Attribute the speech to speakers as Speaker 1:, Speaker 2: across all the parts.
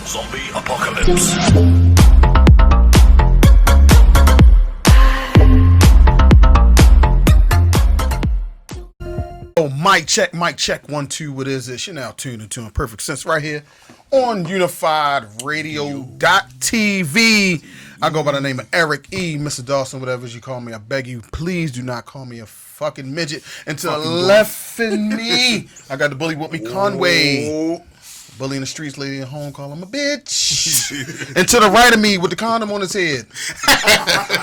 Speaker 1: Zombie apocalypse. Oh, mic check, 1 2. What is this? You're now tuned into Imperfect Sense right here on Unified Radio.tv. I go by the name of Eric E. Mr. Dawson, whatever you call me. I beg you, please do not call me a fucking midget. And to the left of me, I got the bully with me, Conway. Bully in the streets, lady at home, call him a bitch. And to the right of me with the condom on his head,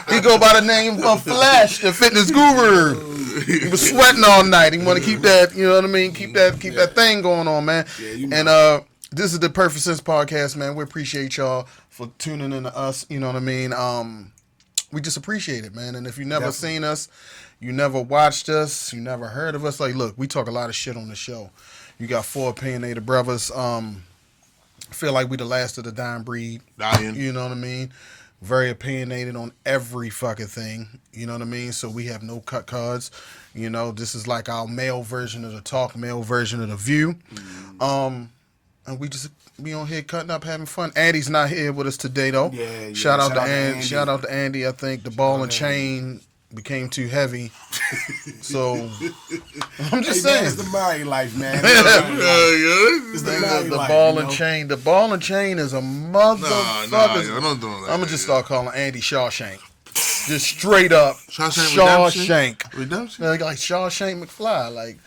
Speaker 1: he go by the name of Flash, the fitness guru. He was sweating all night. He want to keep that, you know what I mean? Keep that thing going on, man. Yeah, you know. And this is the Perfect Sense Podcast, man. We appreciate y'all for tuning in to us. You know what I mean? We just appreciate it, man. And if you never seen us, you never watched us, you never heard of us, like, look, we talk a lot of shit on the show. You got 4 opinionated brothers. Feel like we the last of the dying breed. You know what I mean? Very opinionated on every fucking thing. You know what I mean? So we have no cut cards. You know, this is like our male version of the talk, male version of the view. And we just be on here cutting up, having fun. Andy's not here with us today, though. Yeah. Shout out to Andy. Shout out to Andy. I think the ball and chain became too heavy, so I'm just saying.
Speaker 2: Man, it's the married life, man.
Speaker 1: It's the ball and chain. The ball and chain is a motherfucker.
Speaker 3: Nah, don't do that.
Speaker 1: I'm gonna just start calling Andy Shawshank. Just straight up Shawshank.
Speaker 3: Redemption?
Speaker 1: Like Shawshank McFly. Like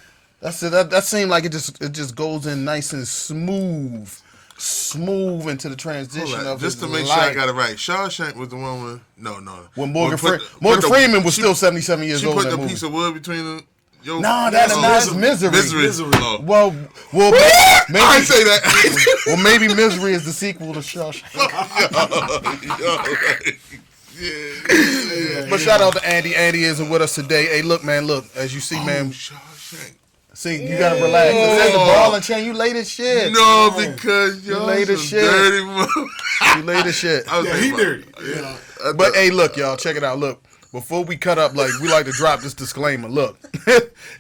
Speaker 1: that's it. That seemed like it just goes in nice and smooth into the transition of
Speaker 3: just to
Speaker 1: his
Speaker 3: make sure
Speaker 1: life.
Speaker 3: I got it right. Shawshank was the one with no.
Speaker 1: When Morgan Freeman was still 77 years old.
Speaker 3: She put the piece of wood between them.
Speaker 1: That's Misery.
Speaker 3: Misery. Oh.
Speaker 1: Well, maybe
Speaker 3: I say that.
Speaker 1: Well, maybe Misery is the sequel to Shawshank. But shout out to Andy. Andy isn't with us today. Hey, look, man. Look, as you see, man.
Speaker 3: Shawshank.
Speaker 1: See, you gotta relax. It's the ball and chain. You late as shit.
Speaker 3: No, because you
Speaker 1: late as shit.
Speaker 3: Dirty
Speaker 1: you late as shit.
Speaker 2: He dirty.
Speaker 3: Yeah.
Speaker 1: But hey, look, y'all, check it out. Look, before we cut up, like we like to drop this disclaimer. Look,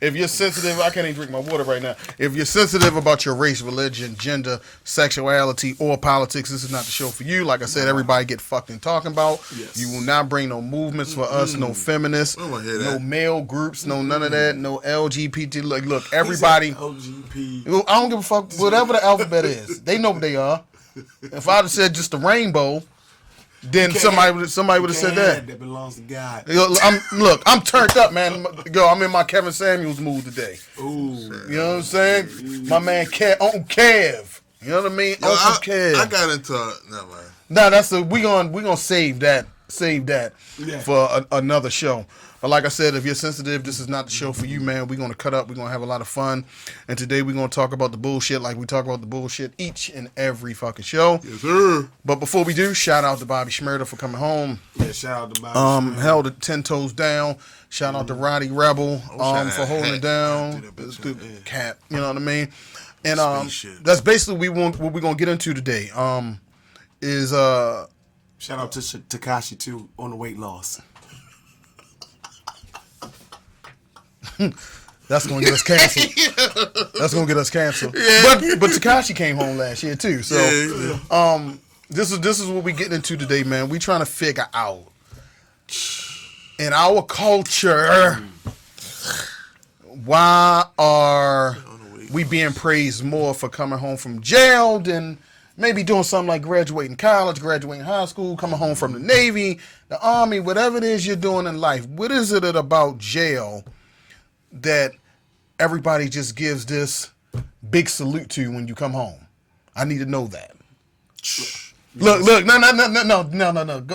Speaker 1: if you're sensitive, I can't even drink my water right now. If you're sensitive about your race, religion, gender, sexuality, or politics, this is not the show for you. Like I said, everybody get fucking talking about. Yes. You will not bring no movements for us, no feminists, no male groups, no none of that, no LGBT. Look, everybody.
Speaker 2: LGBT.
Speaker 1: I don't give a fuck. Whatever the alphabet is, they know what they are. If I'd have said just the rainbow, then somebody would have said that.
Speaker 2: That belongs to God.
Speaker 1: I'm turned up, man. Yo, I'm in my Kevin Samuels mood today.
Speaker 2: Ooh.
Speaker 1: You know what I'm saying? My man Uncle Kev. You know what I mean? Uncle Kev.
Speaker 3: I got into never mind.
Speaker 1: Nah, we gonna save that for another show. But like I said, if you're sensitive, this is not the show for you, man. We're going to cut up. We're going to have a lot of fun. And today we're going to talk about the bullshit like we talk about the bullshit each and every fucking show.
Speaker 3: Yes, sir.
Speaker 1: But before we do, shout out to Bobby Shmurda for coming home.
Speaker 2: Yeah, shout out to Bobby Shmurda.
Speaker 1: Held it 10 toes down. Shout out to Roddy Rebel for holding it down. The cat, you know what I mean? And that's basically what we're going to get into today. Shout
Speaker 2: out to Tekashi, too, on the weight loss.
Speaker 1: That's gonna get us canceled. That's gonna get us canceled. Yeah. But Tekashi came home last year too. So this is what we getting into today, man. We trying to figure out in our culture why are we being praised more for coming home from jail than maybe doing something like graduating college, graduating high school, coming home from the Navy, the Army, whatever it is you're doing in life. What is it about jail that everybody just gives this big salute to when you come home? I need to know that. Look, no.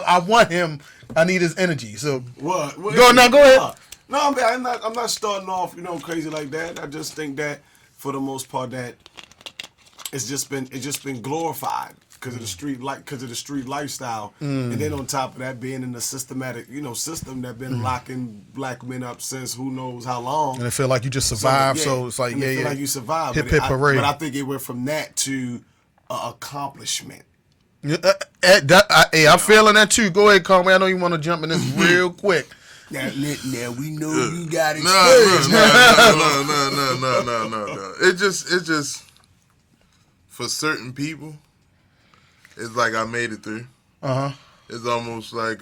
Speaker 1: I want him. I need his energy. So
Speaker 2: what?
Speaker 1: Go ahead.
Speaker 2: No, I'm not starting off, crazy like that. I just think that for the most part that it's just been glorified because of the street lifestyle, and then on top of that, being in the systematic, system that been locking black men up since who knows how long.
Speaker 1: And it feel like you just survived, so it's like
Speaker 2: like you survived.
Speaker 1: Hip parade.
Speaker 2: But I think it went from that to accomplishment.
Speaker 1: I'm feeling that too. Go ahead, Conway. I know you want to jump in this real quick.
Speaker 2: Now we know you got it.
Speaker 3: No. It just for certain people, it's like I made it through. It's almost like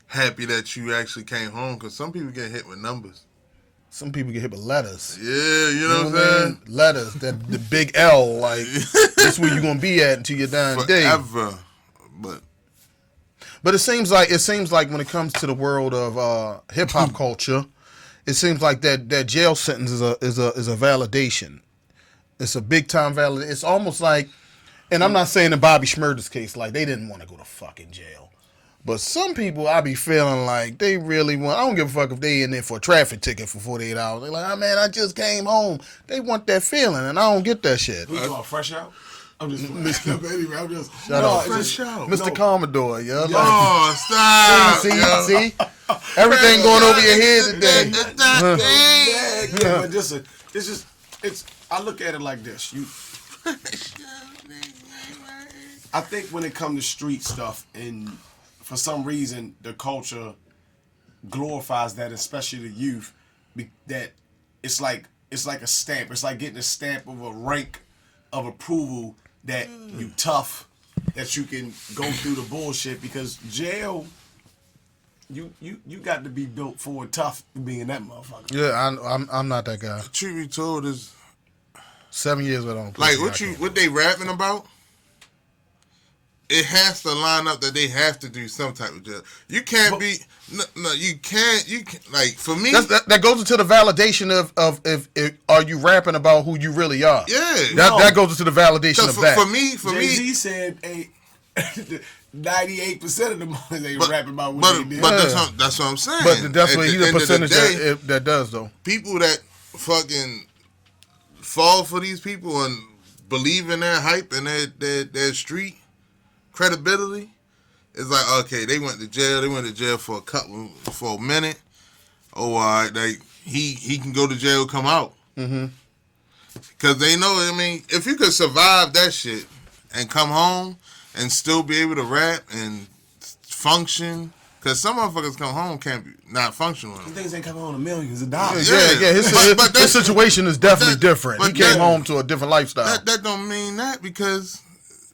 Speaker 3: happy that you actually came home, because some people get hit with numbers.
Speaker 1: Some people get hit with letters.
Speaker 3: Yeah, you know what I'm saying?
Speaker 1: Letters, the big L, like that's where you're gonna be at until you're dying day.
Speaker 3: Forever.
Speaker 1: But it seems like when it comes to the world of hip hop culture, it seems like that jail sentence is a validation. It's a big time validation. It's almost like, and I'm not saying in Bobby Shmurda's case, like they didn't want to go to fucking jail. But some people, I be feeling like they really want. I don't give a fuck if they in there for a traffic ticket for 48 hours. They're like, oh man, I just came home. They want that feeling, and I don't get that shit.
Speaker 2: We going fresh out? I'm just anyway. I'm just
Speaker 1: Shut up,
Speaker 3: fresh out.
Speaker 1: Mr. Commodore. Yeah.
Speaker 3: Oh, stop.
Speaker 1: See, everything going over your head today.
Speaker 2: Yeah, but it's. I look at it like this. I think when it comes to street stuff, and for some reason the culture glorifies that, especially the youth, that it's like a stamp. It's like getting a stamp of a rank of approval that you tough, that you can go through the bullshit, because jail, you got to be built for tough being that motherfucker.
Speaker 1: Yeah, I'm not that guy.
Speaker 3: Truth be told, is
Speaker 1: 7 years without
Speaker 3: like what they rapping about. It has to line up that they have to do some type of jail. You can't be you can't like, for me
Speaker 1: that goes into the validation of if are you rapping about who you really are.
Speaker 3: Yeah,
Speaker 1: that goes into the validation of that.
Speaker 3: For me,
Speaker 2: Jay-Z said 98% of the money they rapping about what they did.
Speaker 3: But that's what I'm saying.
Speaker 1: But that's what he's a percentage that does though.
Speaker 3: People that fucking fall for these people and believe in their hype and their street credibility, it's like, okay, they went to jail for a minute. Oh, all right, like he can go to jail, come out. Because they know, I mean, if you could survive that shit and come home and still be able to rap and function, because some motherfuckers come home can't be not functional.
Speaker 2: Things ain't coming home to millions of dollars.
Speaker 1: Yeah. His situation is definitely different. He came home to a different lifestyle.
Speaker 3: That don't mean that, because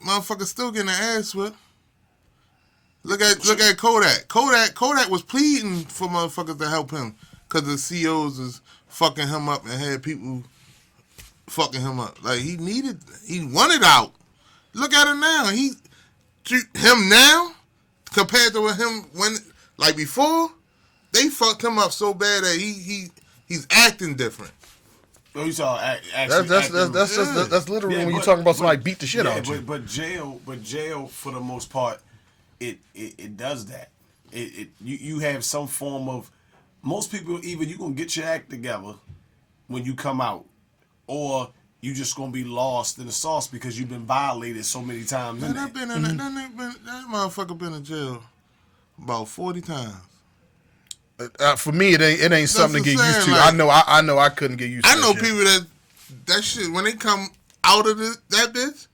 Speaker 3: motherfuckers still getting their ass whipped. Look at Kodak. Kodak was pleading for motherfuckers to help him because the CEOs is fucking him up and had people fucking him up. Like, he wanted out. Look at him now. Him now compared to him when, like, before, they fucked him up so bad that he's acting different.
Speaker 2: Oh, you saw
Speaker 1: that's literally when you're talking about somebody beat the shit out of you.
Speaker 2: But jail for the most part, it does that. You have some form of, most people, either you gonna get your act together when you come out, or you just gonna be lost in the sauce because you've been violated so many times.
Speaker 3: Man, that motherfucker been in jail about 40 times.
Speaker 1: For me, it ain't something to get used to. Like, I know I couldn't get used to.
Speaker 3: I know people that shit, when they come out of that bitch,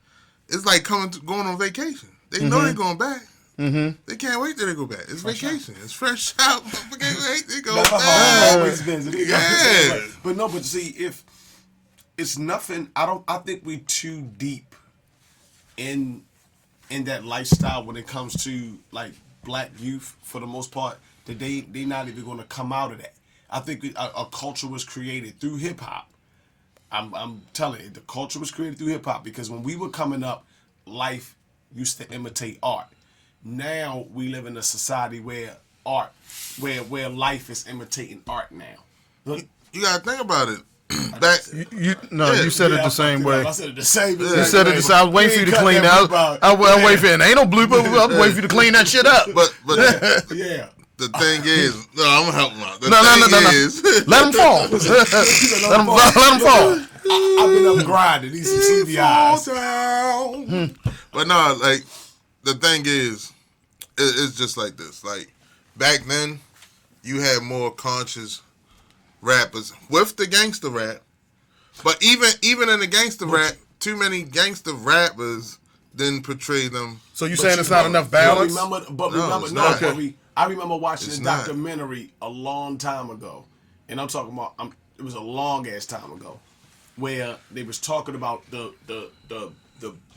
Speaker 3: it's like going on vacation. They know they're going back. They can't wait till they go back. It's fresh vacation. Out. It's fresh out. They can't wait. They go back.
Speaker 2: Always been. Yeah. But see, if it's nothing, I think we too deep in that lifestyle when it comes to like black youth for the most part, that they not even going to come out of that. I think a culture was created through hip hop. I'm telling you, the culture was created through hip hop, because when we were coming up, life used to imitate art. Now we live in a society where life is imitating art now. Look,
Speaker 3: you gotta think about it.
Speaker 1: You said it the same way.
Speaker 2: I said it the same way.
Speaker 1: You said it the same. I was waiting for you to clean that. I was waiting for it. Ain't no blooper. I was waiting for you to clean that shit up.
Speaker 3: But
Speaker 2: yeah.
Speaker 3: The thing is, no, I'm gonna help him out.
Speaker 1: No. Let him fall. Let him fall.
Speaker 2: I've been up grinding. These some CBIs.
Speaker 3: But no, like, the thing is, it's just like this. Like, back then, you had more conscious rappers with the gangster rap. But even in the gangster rap, too many gangster rappers didn't portray them.
Speaker 1: So you saying it's not enough balance?
Speaker 2: I remember watching
Speaker 3: It's
Speaker 2: a
Speaker 3: not.
Speaker 2: documentary a long time ago, and I'm talking about it was a long ass time ago, where they was talking about the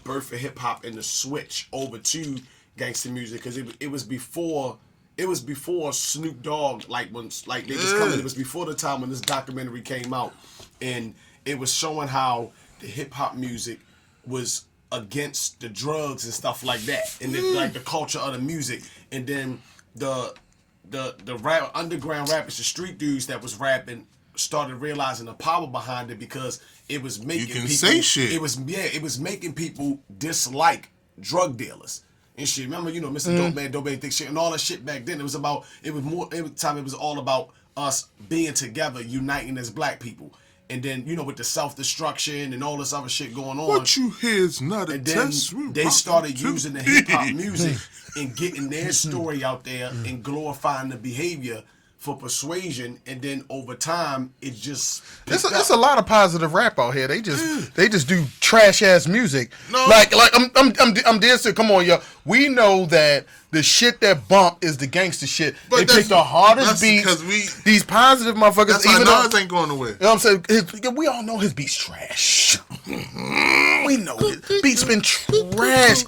Speaker 2: birth of hip hop and the switch over to gangster music, because it was before Snoop Dogg, like they was coming. It was before the time when this documentary came out, and it was showing how the hip hop music was against the drugs and stuff like that, and the culture of the music, and then the rap, underground rappers, the street dudes that was rapping, started realizing the power behind it, because it was making
Speaker 3: You can
Speaker 2: people
Speaker 3: say shit.
Speaker 2: It was making people dislike drug dealers and shit. Remember, Mr. Dope Man, Thick Shit, and all that shit back then. It was all about us being together, uniting as black people. And then, with the self-destruction and all this other shit going on.
Speaker 3: What you hear is not a
Speaker 2: And then
Speaker 3: test.
Speaker 2: they started using the hip-hop music and getting their story out there and glorifying the behavior for persuasion, and then over time it just
Speaker 1: It's a lot of positive rap out here. They just do trash ass music.
Speaker 3: No.
Speaker 1: Like I'm dead serious. Come on, yo. We know that the shit that bump is the gangster shit.
Speaker 3: But
Speaker 1: they pick the hardest
Speaker 3: that's
Speaker 1: beats.
Speaker 3: because
Speaker 1: These positive motherfuckers.
Speaker 3: That's why
Speaker 1: Even
Speaker 3: Nas ain't going nowhere.
Speaker 1: you know what I'm saying? We all know his beats trash. We know his beats been trash.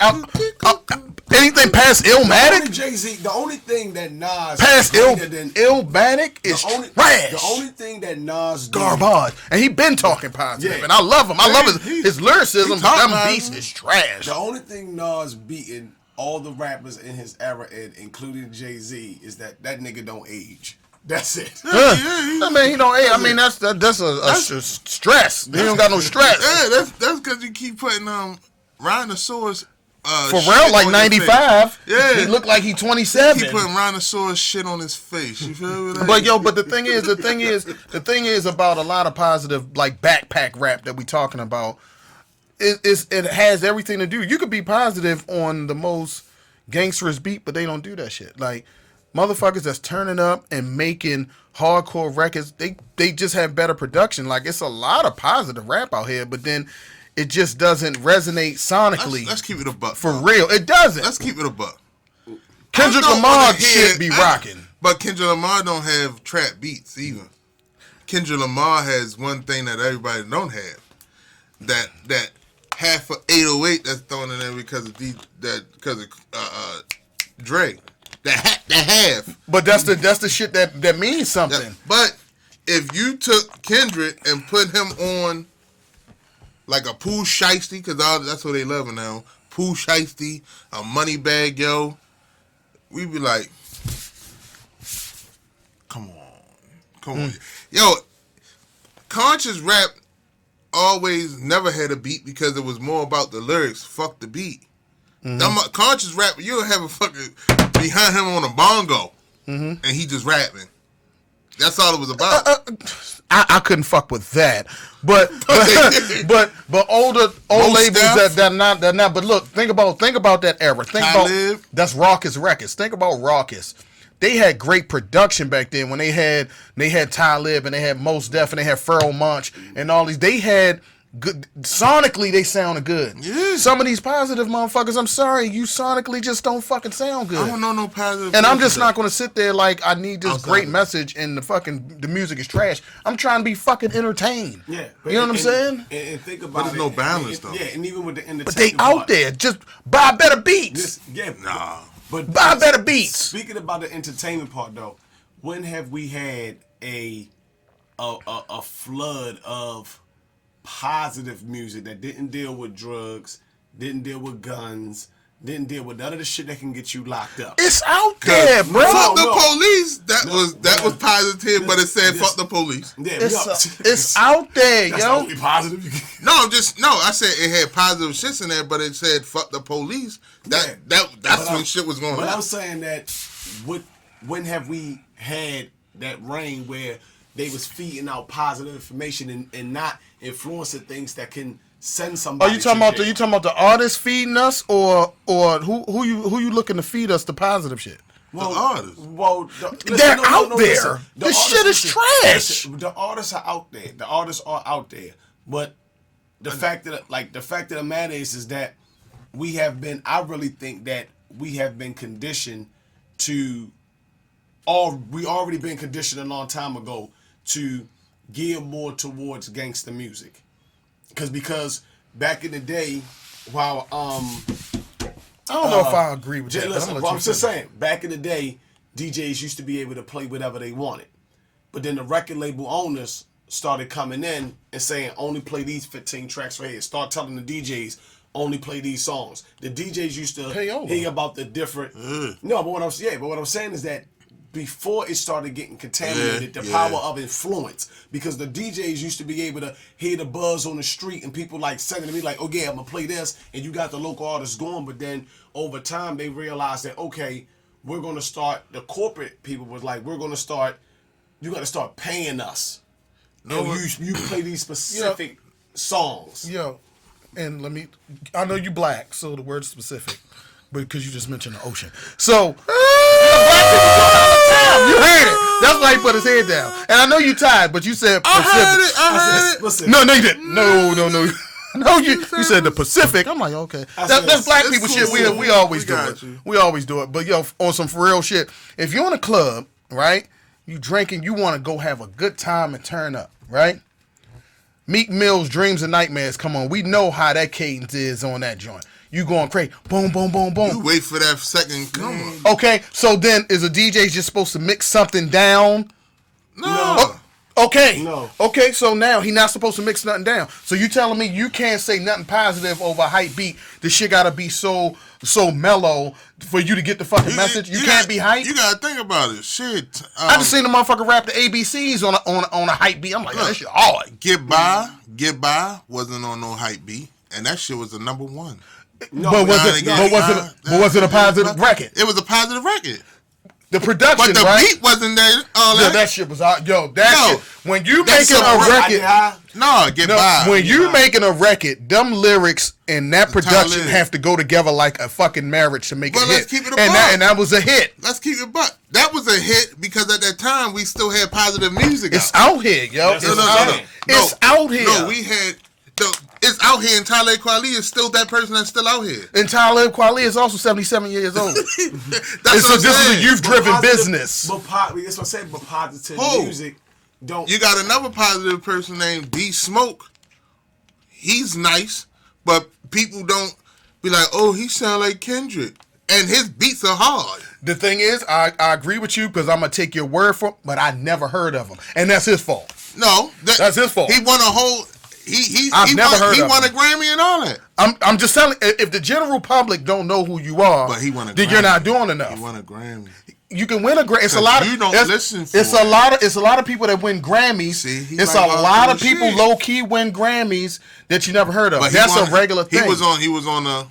Speaker 1: Anything past Illmatic?
Speaker 2: Jay-Z, the only thing that Nas
Speaker 1: Past
Speaker 2: greater than
Speaker 1: Illmatic is trash.
Speaker 2: The only thing that Nas did-
Speaker 1: Garbage. And he been talking positive.
Speaker 2: Yeah.
Speaker 1: And I love him. I love
Speaker 3: He-
Speaker 1: his lyricism,
Speaker 3: he
Speaker 1: but them
Speaker 3: talk
Speaker 1: beats
Speaker 3: about-
Speaker 1: is trash.
Speaker 2: The only thing Nas beating all the rappers in his era, and including Jay-Z, is that nigga don't age. That's it.
Speaker 1: I mean, he don't. Hey, I mean, that's a stress. He don't got no stress.
Speaker 3: Yeah, that's because you keep putting Rhinosaurus.
Speaker 1: For
Speaker 3: shit
Speaker 1: real, like
Speaker 3: on your face.
Speaker 1: 95.
Speaker 3: Yeah.
Speaker 1: He looked like he
Speaker 3: Keep
Speaker 1: 27.
Speaker 3: putting Rhinosaurus shit on his face. You feel me? Like,
Speaker 1: But the thing is about a lot of positive like backpack rap that we talking about. It has everything to do. You could be positive on the most gangsterous beat, but they don't do that shit. Like motherfuckers that's turning up and making hardcore records, they just have better production. Like it's a lot of positive rap out here, but then it just doesn't resonate sonically.
Speaker 3: let's keep it a buck.
Speaker 1: For real, it doesn't.
Speaker 3: Let's keep it a buck.
Speaker 1: Kendrick
Speaker 3: I don't
Speaker 1: Lamar
Speaker 3: wanna hear-
Speaker 1: shit be rocking.
Speaker 3: But Kendrick Lamar don't have trap beats either. Kendrick Lamar has one thing that everybody don't have. That half of 808 that's thrown in there because of Dre. That half.
Speaker 1: But that's the shit that means something.
Speaker 3: But if you took Kendrick and put him on like a Pooh Shiesty, because that's what they loving now, Pooh Shiesty, a Money Bag Yo, we be like, come on. Yo, conscious rap always never had a beat because it was more about the lyrics. Fuck the beat. Conscious rap, you'll have a fucking behind him on a bongo, and he just rapping. That's all it was about.
Speaker 1: I couldn't fuck with that, but old labels that not. But look, think about that era. Think
Speaker 3: Talib.
Speaker 1: about that's Raucous Records. Think about Raucous. They had great production back then when they had Talib and they had Mos Def and they had Pharoah Monch and all these. They had good sonically. They sounded good.
Speaker 3: Yeah.
Speaker 1: Some of these positive motherfuckers, I'm sorry, you sonically just don't fucking sound good.
Speaker 3: I don't know no positive.
Speaker 1: And I'm just not going to sit there like I need this
Speaker 3: Outside
Speaker 1: great
Speaker 3: of it.
Speaker 1: message and the music is trash. I'm trying to be fucking entertained.
Speaker 2: Yeah,
Speaker 1: you know what I'm saying?
Speaker 2: And think about
Speaker 3: But there's
Speaker 2: it.
Speaker 3: no balance, though.
Speaker 2: Yeah, and even with the entertainment,
Speaker 1: But they out there. Just buy better beats.
Speaker 3: Nah.
Speaker 2: But
Speaker 1: Buy better beats.
Speaker 2: Speaking about the entertainment part, though, when have we had a flood of positive music that didn't deal with drugs, didn't deal with guns, didn't deal with none of the shit that can get you locked up?
Speaker 1: It's out there, bro.
Speaker 3: Fuck the
Speaker 2: no.
Speaker 3: police. That was positive, but it said
Speaker 2: This-
Speaker 3: fuck the police.
Speaker 2: Yeah,
Speaker 1: It's out there,
Speaker 2: That's the
Speaker 1: yo.
Speaker 2: only positive you can.
Speaker 3: I said it had positive shits in there, but it said fuck the police. That's when shit was going
Speaker 2: But
Speaker 3: on.
Speaker 2: I'm saying that when have we had that reign where they was feeding out positive information and not influencing things that can send somebody.
Speaker 1: Are you talking about the artists feeding us or who you looking to feed us the positive shit?
Speaker 3: The artists.
Speaker 2: Well,
Speaker 1: They're out there. This shit is trash.
Speaker 2: The artists are out there. The artists are out there. But the fact of the matter is that I really think that we have been conditioned to, we already been conditioned a long time ago to gear more towards gangster music. Because back in the day, while
Speaker 1: I don't know if I agree with that.
Speaker 2: Listen, I'm just saying, back in the day, DJs used to be able to play whatever they wanted. But then the record label owners started coming in and saying, only play these 15 tracks right here. Start telling the DJs, only play these songs. The DJs used to hear about the different... No, but what I'm saying is that before it started getting contaminated, the power of influence, because the DJs used to be able to hear the buzz on the street and people like sending to me like, oh yeah, I'm gonna play this, and you got the local artists going. But then over time they realized that, okay, we're gonna start, the corporate people was like, you gotta start paying us. No, you play these specific songs.
Speaker 1: And I know you black, so the word specific, but because you just mentioned the ocean. So you heard it. That's why he put his head down. And I know you tired, but you said Pacific.
Speaker 2: I heard it. Listen.
Speaker 1: No, you didn't. No. No, you said the Pacific. I'm like, okay. That's black people shit. We always do it. We always do it. But on some for real shit, if you're in a club, right, you drinking, you want to go have a good time and turn up, right? Meek Mill's Dreams and Nightmares, come on. We know how that cadence is on that joint. You going crazy. Boom, boom, boom, boom.
Speaker 3: You wait for that second come on.
Speaker 1: Okay, so then is a DJ just supposed to mix something down?
Speaker 3: No.
Speaker 1: Okay.
Speaker 2: No.
Speaker 1: Okay, so now he not supposed to mix nothing down. So you telling me you can't say nothing positive over a hype beat? This shit gotta be so mellow for you to get the fucking message. You can't be hype.
Speaker 3: You gotta think about it. Shit.
Speaker 1: I just seen the motherfucker rap the ABCs on a hype beat. I'm like, that shit hard.
Speaker 3: Get by wasn't on no hype beat, and that shit was the number one.
Speaker 1: No, but was it a positive record?
Speaker 3: It was a positive record.
Speaker 1: The production,
Speaker 3: but the beat wasn't there.
Speaker 1: That shit was out. Shit. When you making a record, when you making a record, them lyrics and that production have to go together like a fucking marriage to make a hit.
Speaker 3: Let's keep it a
Speaker 1: and that was a hit.
Speaker 3: Let's keep it buck. That was a hit because at that time we still had positive music.
Speaker 1: It's out here, yo. It's out here.
Speaker 3: No, we had. It's out here, and Talib Kweli is still that person that's still out here.
Speaker 1: And Talib Kweli is also 77 years old. This is a youth-driven business.
Speaker 2: But that's what I said. But positive music don't.
Speaker 3: You got another positive person named D Smoke. He's nice, but people don't be like, oh, he sound like Kendrick, and his beats are hard.
Speaker 1: The thing is, I agree with you because I'm gonna take your word for it, but I never heard of him, and that's his fault.
Speaker 3: No,
Speaker 1: that's his fault.
Speaker 3: He won a whole. He won a Grammy and all that.
Speaker 1: I'm just telling. If the general public don't know who you are,
Speaker 3: but he won a
Speaker 1: then
Speaker 3: Grammy.
Speaker 1: You're not doing enough.
Speaker 3: He won a Grammy.
Speaker 1: You can win a Grammy. It's a lot of
Speaker 3: you don't listen.
Speaker 1: It's a lot of people that win Grammys.
Speaker 3: See,
Speaker 1: it's a lot of people low key win Grammys that you never heard of. But that's a regular thing.
Speaker 3: He was on a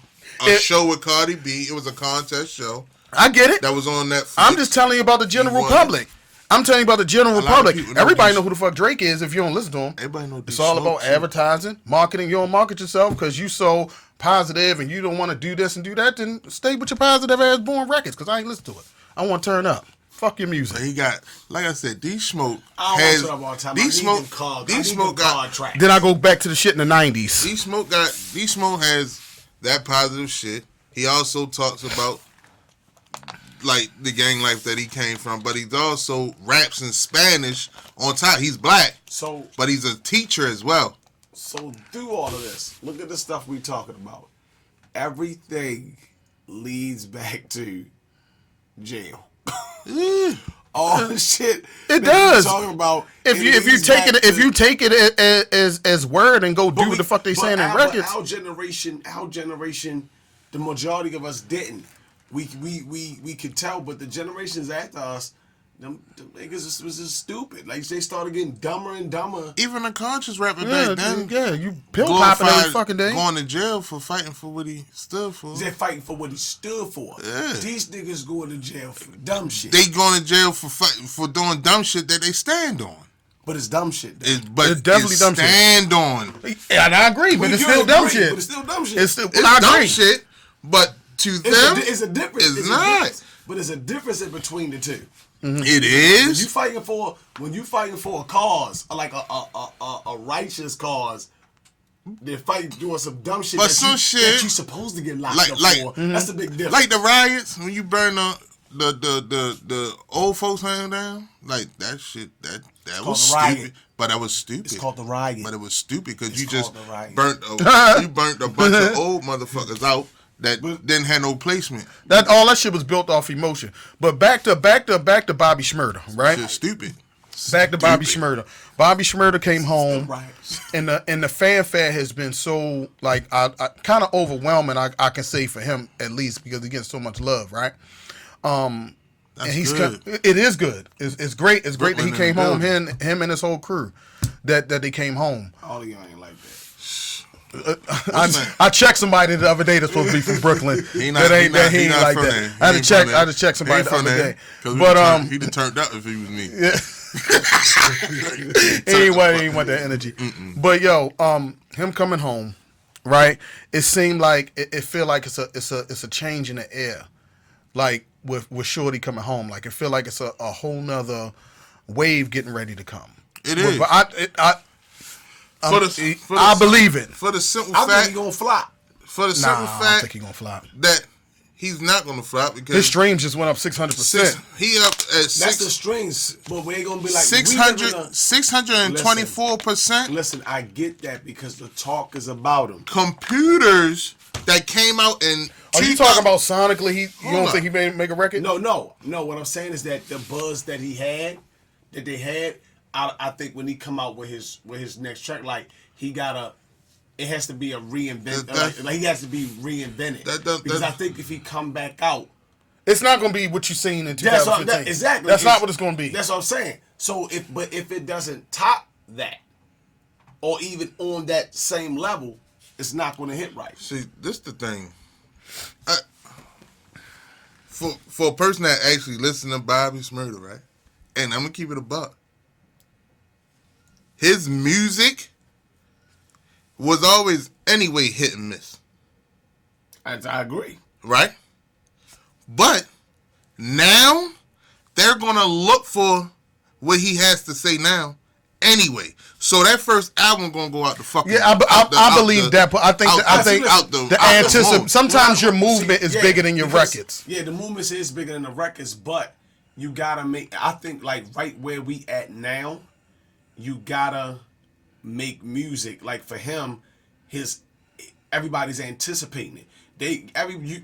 Speaker 3: show with Cardi B. It was a contest show.
Speaker 1: I get it.
Speaker 3: That was on Netflix.
Speaker 1: I'm just telling you about the general public. I'm telling you about the general public. Everybody know who the fuck Drake is if you don't listen to him.
Speaker 3: Everybody know.
Speaker 1: It's all about advertising, marketing. You don't market yourself because you so positive and you don't want to do this and do that. Then stay with your positive ass born records because I ain't listen to it. I want to turn up. Fuck your music.
Speaker 3: He got, like I said, D Smoke
Speaker 2: has.
Speaker 3: D Smoke got.
Speaker 1: Then I go back to the shit in the 90s.
Speaker 3: D Smoke has that positive shit. He also talks about like the gang life that he came from, but he also raps in Spanish on top. He's black, but he's a teacher as well.
Speaker 2: So through all of this, look at the stuff we talking about. Everything leads back to jail. All the shit
Speaker 1: it does.
Speaker 2: Talking about
Speaker 1: if you take it as word and go do what the fuck they saying in records.
Speaker 2: Our generation, the majority of us didn't. We could tell, but the generations after us, them niggas was just stupid. Like they started getting dumber and dumber.
Speaker 3: Even the conscious rapper back then,
Speaker 1: you pill popping every fucking day,
Speaker 3: going to jail for fighting for what he stood for.
Speaker 2: They're fighting for what he stood for.
Speaker 3: Yeah.
Speaker 2: These niggas going to jail for dumb shit.
Speaker 3: They going to jail for fighting for doing dumb shit that they stand on.
Speaker 2: But it's dumb shit.
Speaker 1: It's definitely dumb shit.
Speaker 3: Stand on.
Speaker 1: Yeah, and I agree, but it's still dumb shit.
Speaker 2: But it's still dumb shit.
Speaker 3: It's dumb shit. But to them,
Speaker 2: it's a difference.
Speaker 3: It's not.
Speaker 2: But there's a difference in between the two.
Speaker 3: Mm-hmm. It is.
Speaker 2: When you fighting for a cause, like a righteous cause, They're fighting doing some dumb shit,
Speaker 3: But
Speaker 2: that,
Speaker 3: some shit
Speaker 2: that you supposed to get locked up for. That's the big difference.
Speaker 3: Like the riots, when you burn the old folks' hand down, like that shit, that was stupid. But that was stupid.
Speaker 2: It's called the riot.
Speaker 3: But it was stupid because you just burnt burnt a bunch of old motherfuckers out that didn't have no placement.
Speaker 1: All that shit was built off emotion. But back to Bobby Shmurda, right?
Speaker 3: Shit stupid.
Speaker 1: Back to Bobby Shmurda. Bobby Shmurda came home, and the fanfare has been so like I kind of overwhelming. I can say for him at least because he gets so much love, right? And he's
Speaker 3: good.
Speaker 1: It is good. It's great. It's great that he came home.
Speaker 3: building.
Speaker 1: Him and his whole crew that they came home.
Speaker 2: All of y'all ain't like that.
Speaker 1: I checked somebody the other day that's supposed to be from Brooklyn. He ain't like that. I had to check somebody the other day.
Speaker 3: But he done turned up if he was me.
Speaker 1: Yeah. he ain't want that energy. But yo, him coming home, right? It seemed like it feel like it's a change in the air, like with Shorty coming home. Like it feel like it's a whole nother wave getting ready to come.
Speaker 3: It is.
Speaker 1: But I believe it.
Speaker 3: For the simple
Speaker 2: I
Speaker 3: fact,
Speaker 2: think he gonna flop.
Speaker 3: For the simple fact,
Speaker 1: I don't think he gonna flop.
Speaker 3: That he's not gonna flop because
Speaker 1: his streams just went up 600%.
Speaker 3: He up at
Speaker 2: That's the strings, but we ain't gonna be like
Speaker 3: 624%.
Speaker 2: Listen, I get that because the talk is about him.
Speaker 3: Computers that came out in.
Speaker 1: Are you talking about sonically? You don't think he may make a record?
Speaker 2: No. What I'm saying is that the buzz that they had. I think when he come out with his next track, like it has to be a reinvent. Like he has to be reinvented. Because I think if he come back out,
Speaker 1: it's not going to be what you seen in 2015.
Speaker 2: Exactly.
Speaker 1: That's not what it's going to be.
Speaker 2: That's what I'm saying. So if it doesn't top that, or even on that same level, it's not going to hit right.
Speaker 3: See, this the thing. For a person that actually listens to Bobby Shmurda, right? And I'm gonna keep it a buck. His music was always anyway hit and miss.
Speaker 2: I agree.
Speaker 3: Right? But now they're going to look for what he has to say now anyway. So that first album going to go out the fucking...
Speaker 1: Yeah, I believe that. But I think the anticipation... Sometimes your movement is bigger than your records.
Speaker 2: Yeah, the movement is bigger than the records, but you got to make... I think like right where we at now... You gotta make music like for him. Everybody's anticipating it.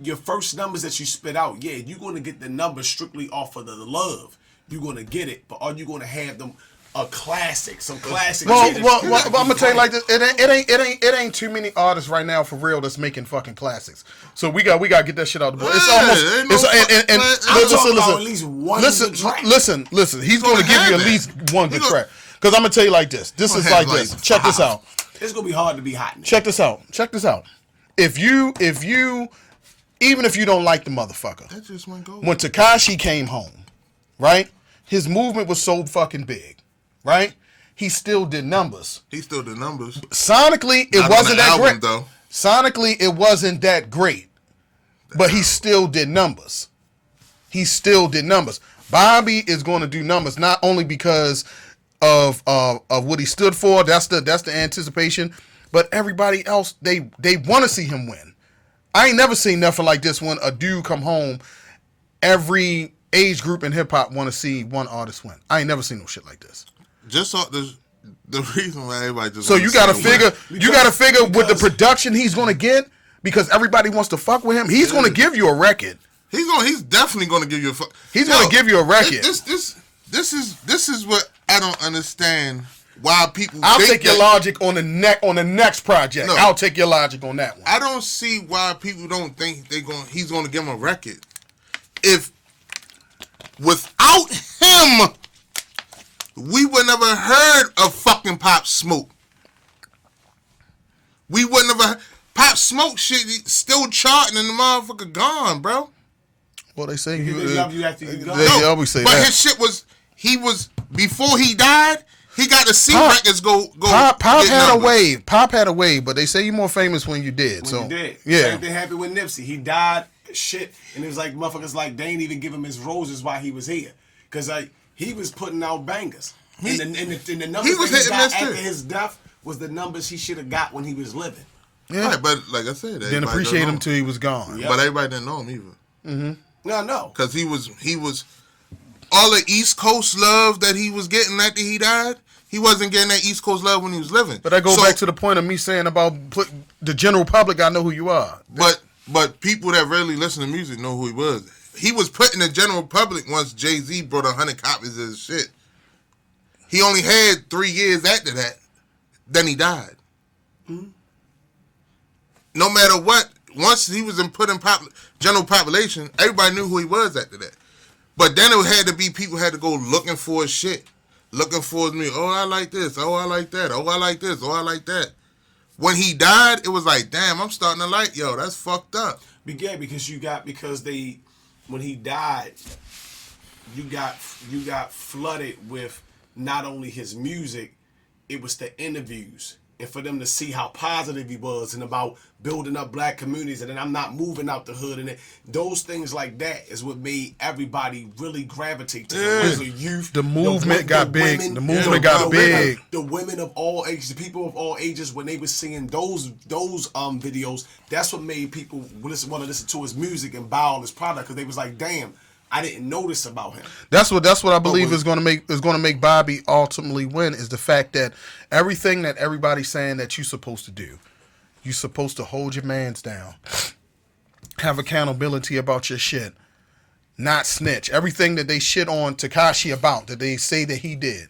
Speaker 2: Your first numbers that you spit out, yeah, you're gonna get the numbers strictly off of the love. You're gonna get it, but are you gonna have them some classic?
Speaker 1: Well, I'm gonna tell you like this. It ain't too many artists right now for real that's making fucking classics. So we got to get that shit out of the board. It's almost. Listen. He's gonna give you at least one good track. Because I'm going to tell you like this. This is like this. Check this out.
Speaker 2: It's going to be hard to be hot now.
Speaker 1: Check this out. If you, even if you don't like the motherfucker,
Speaker 3: that just went gold.
Speaker 1: When Tekashi came home, right? His movement was so fucking big, right? He still did numbers. Sonically, it wasn't that great. Though. Sonically, it wasn't that great. But he still did numbers. Bobby is going to do numbers, not only because... Of what he stood for, that's the anticipation. But everybody else, they want to see him win. I ain't never seen nothing like this when a dude come home. Every age group in hip hop want to see one artist win. I ain't never seen no shit like this.
Speaker 3: Just the reason why everybody just.
Speaker 1: So you got to figure with the production he's gonna get because everybody wants to fuck with him. He's gonna give you a record.
Speaker 3: He's definitely gonna give you a fuck.
Speaker 1: He's gonna give you a record.
Speaker 3: This is what I don't understand. Why people?
Speaker 1: I'll take your logic on the next project. No, I'll take your logic on that one.
Speaker 3: I don't see why people don't think he's gonna give him a record. If without him, we would never heard of fucking Pop Smoke. We would never Pop Smoke shit still charting and the motherfucker gone, bro.
Speaker 1: Well, they say
Speaker 2: they love you after you gone.
Speaker 1: They always say
Speaker 3: but
Speaker 1: that.
Speaker 3: His shit was before he died. He got to see records go.
Speaker 1: Pop had numbers. A wave. Pop had a wave, but they say you're more famous when you did.
Speaker 2: You did. Yeah. Same thing happened with Nipsey. He died. Shit, and it was like motherfuckers like they ain't even give him his roses while he was here, cause like he was putting out bangers. And the numbers he was that he got after his death was the numbers he should have got when he was living.
Speaker 3: Yeah, right, but like I said,
Speaker 1: didn't appreciate him till he was gone.
Speaker 3: Yep. But everybody didn't know him either.
Speaker 2: Mm-hmm. No,
Speaker 3: because he was all the East Coast love that he was getting after he died. He wasn't getting that East Coast love when he was living.
Speaker 1: But I go back to the point of me saying about the general public. I know who you are.
Speaker 3: But people that really listen to music know who he was. He was put in the general public once Jay-Z brought 100 copies of his shit. He only had 3 years after that. Then he died. Mm-hmm. No matter what, once he was put in general population, everybody knew who he was after that. But then it had to be people had to go looking for his shit. Looking for his music. Oh, I like this. Oh, I like that. Oh, I like this. Oh, I like that. When he died, it was like, damn, I'm starting to like, yo, that's fucked up.
Speaker 2: Yeah, when he died, you got flooded with not only his music, it was the interviews. And for them to see how positive he was and about building up black communities and then I'm not moving out the hood and those things like that is what made everybody really gravitate to him. As a youth,
Speaker 1: the movement got big. The movement got big.
Speaker 2: The women of all ages, the people of all ages, when they were seeing those videos, that's what made people want to listen to his music and buy all his product because they was like, damn, I didn't notice about him.
Speaker 1: That's what I believe is going to make Bobby ultimately win is the fact that everything that everybody's saying that you're supposed to do, you're supposed to hold your mans down, have accountability about your shit, not snitch. Everything that they shit on Tekashi about that they say that he did,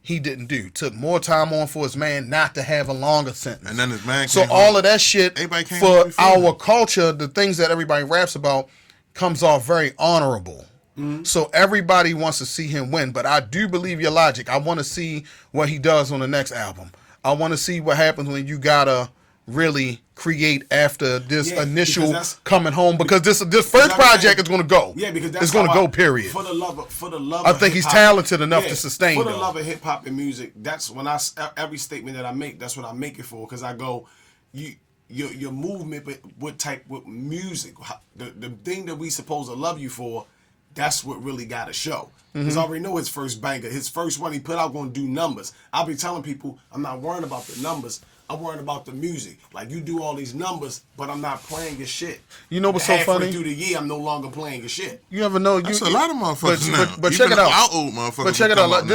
Speaker 1: he didn't do. Took more time on for his man not to have a longer sentence.
Speaker 3: And then his man.
Speaker 1: So all of that shit for our culture, the things that everybody raps about, comes off very honorable. Mm-hmm. So everybody wants to see him win, but I do believe your logic. I want to see what he does on the next album. I want to see what happens when you gotta really create after this initial coming home because this first project is going to go.
Speaker 2: Yeah, because
Speaker 1: it's going to go. Period.
Speaker 2: For the love
Speaker 1: I think he's talented enough to sustain.
Speaker 2: For the love of hip hop and music, that's when every statement that I make, that's what I make it for. Because I go, your movement, but what music, the thing that we supposed to love you for, that's what really got to show. Because I already know his first banger, his first one he put out going to do numbers. I'll be telling people, I'm not worrying about the numbers. I'm worrying about the music. Like, you do all these numbers, but I'm not playing your shit.
Speaker 1: You know what's so funny?
Speaker 2: Halfway through the year, I'm no longer playing your shit.
Speaker 1: You ever know?
Speaker 3: That's a lot of motherfuckers now.
Speaker 1: But check it out.
Speaker 3: Old motherfuckers.
Speaker 1: But check it out.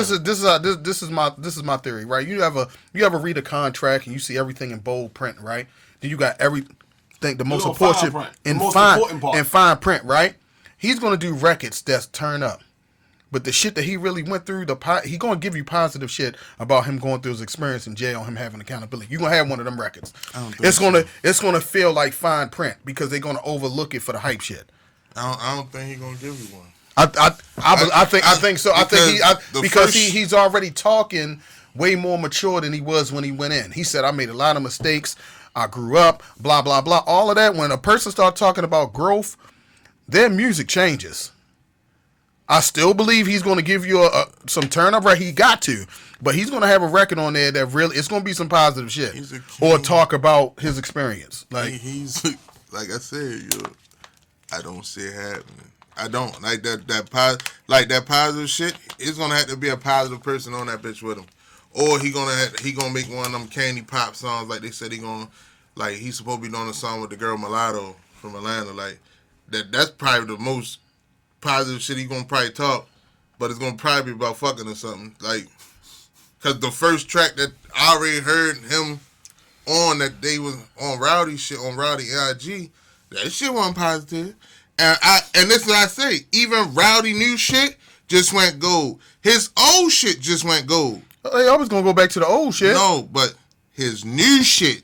Speaker 1: This is my theory, right? You ever read a contract and you see everything in bold print, right? Then you got everything, the most important in fine print, right? He's gonna do records that's turn up. But the shit that he really went through, he gonna give you positive shit about him going through his experience in jail, him having accountability. You gonna have one of them records. It's gonna feel like fine print because they're gonna overlook it for the hype shit.
Speaker 3: I don't think he's gonna give you one.
Speaker 1: I think so. Because he's already talking way more mature than he was when he went in. He said, "I made a lot of mistakes. I grew up. Blah blah blah." All of that. When a person starts talking about growth, their music changes. I still believe he's going to give you some turn up. Right, he got to, but he's going to have a record on there that really it's going to be some positive shit or talk about his experience. Like
Speaker 3: he's like I said, I don't see it happening. I don't like that positive shit. It's going to have to be a positive person on that bitch with him, or he gonna make one of them candy pop songs like they said he's supposed to be doing a song with the girl Mulatto from Atlanta. Like that's probably the most positive shit he gonna probably talk, but it's gonna probably be about fucking or something. Like, cause the first track that I already heard him on that they was on Rowdy shit on Rowdy AIG, that shit wasn't positive. And this is what I say, even Rowdy new shit just went gold. His old shit just went gold.
Speaker 1: Hey, I was gonna go back to the old shit.
Speaker 3: No, but his new shit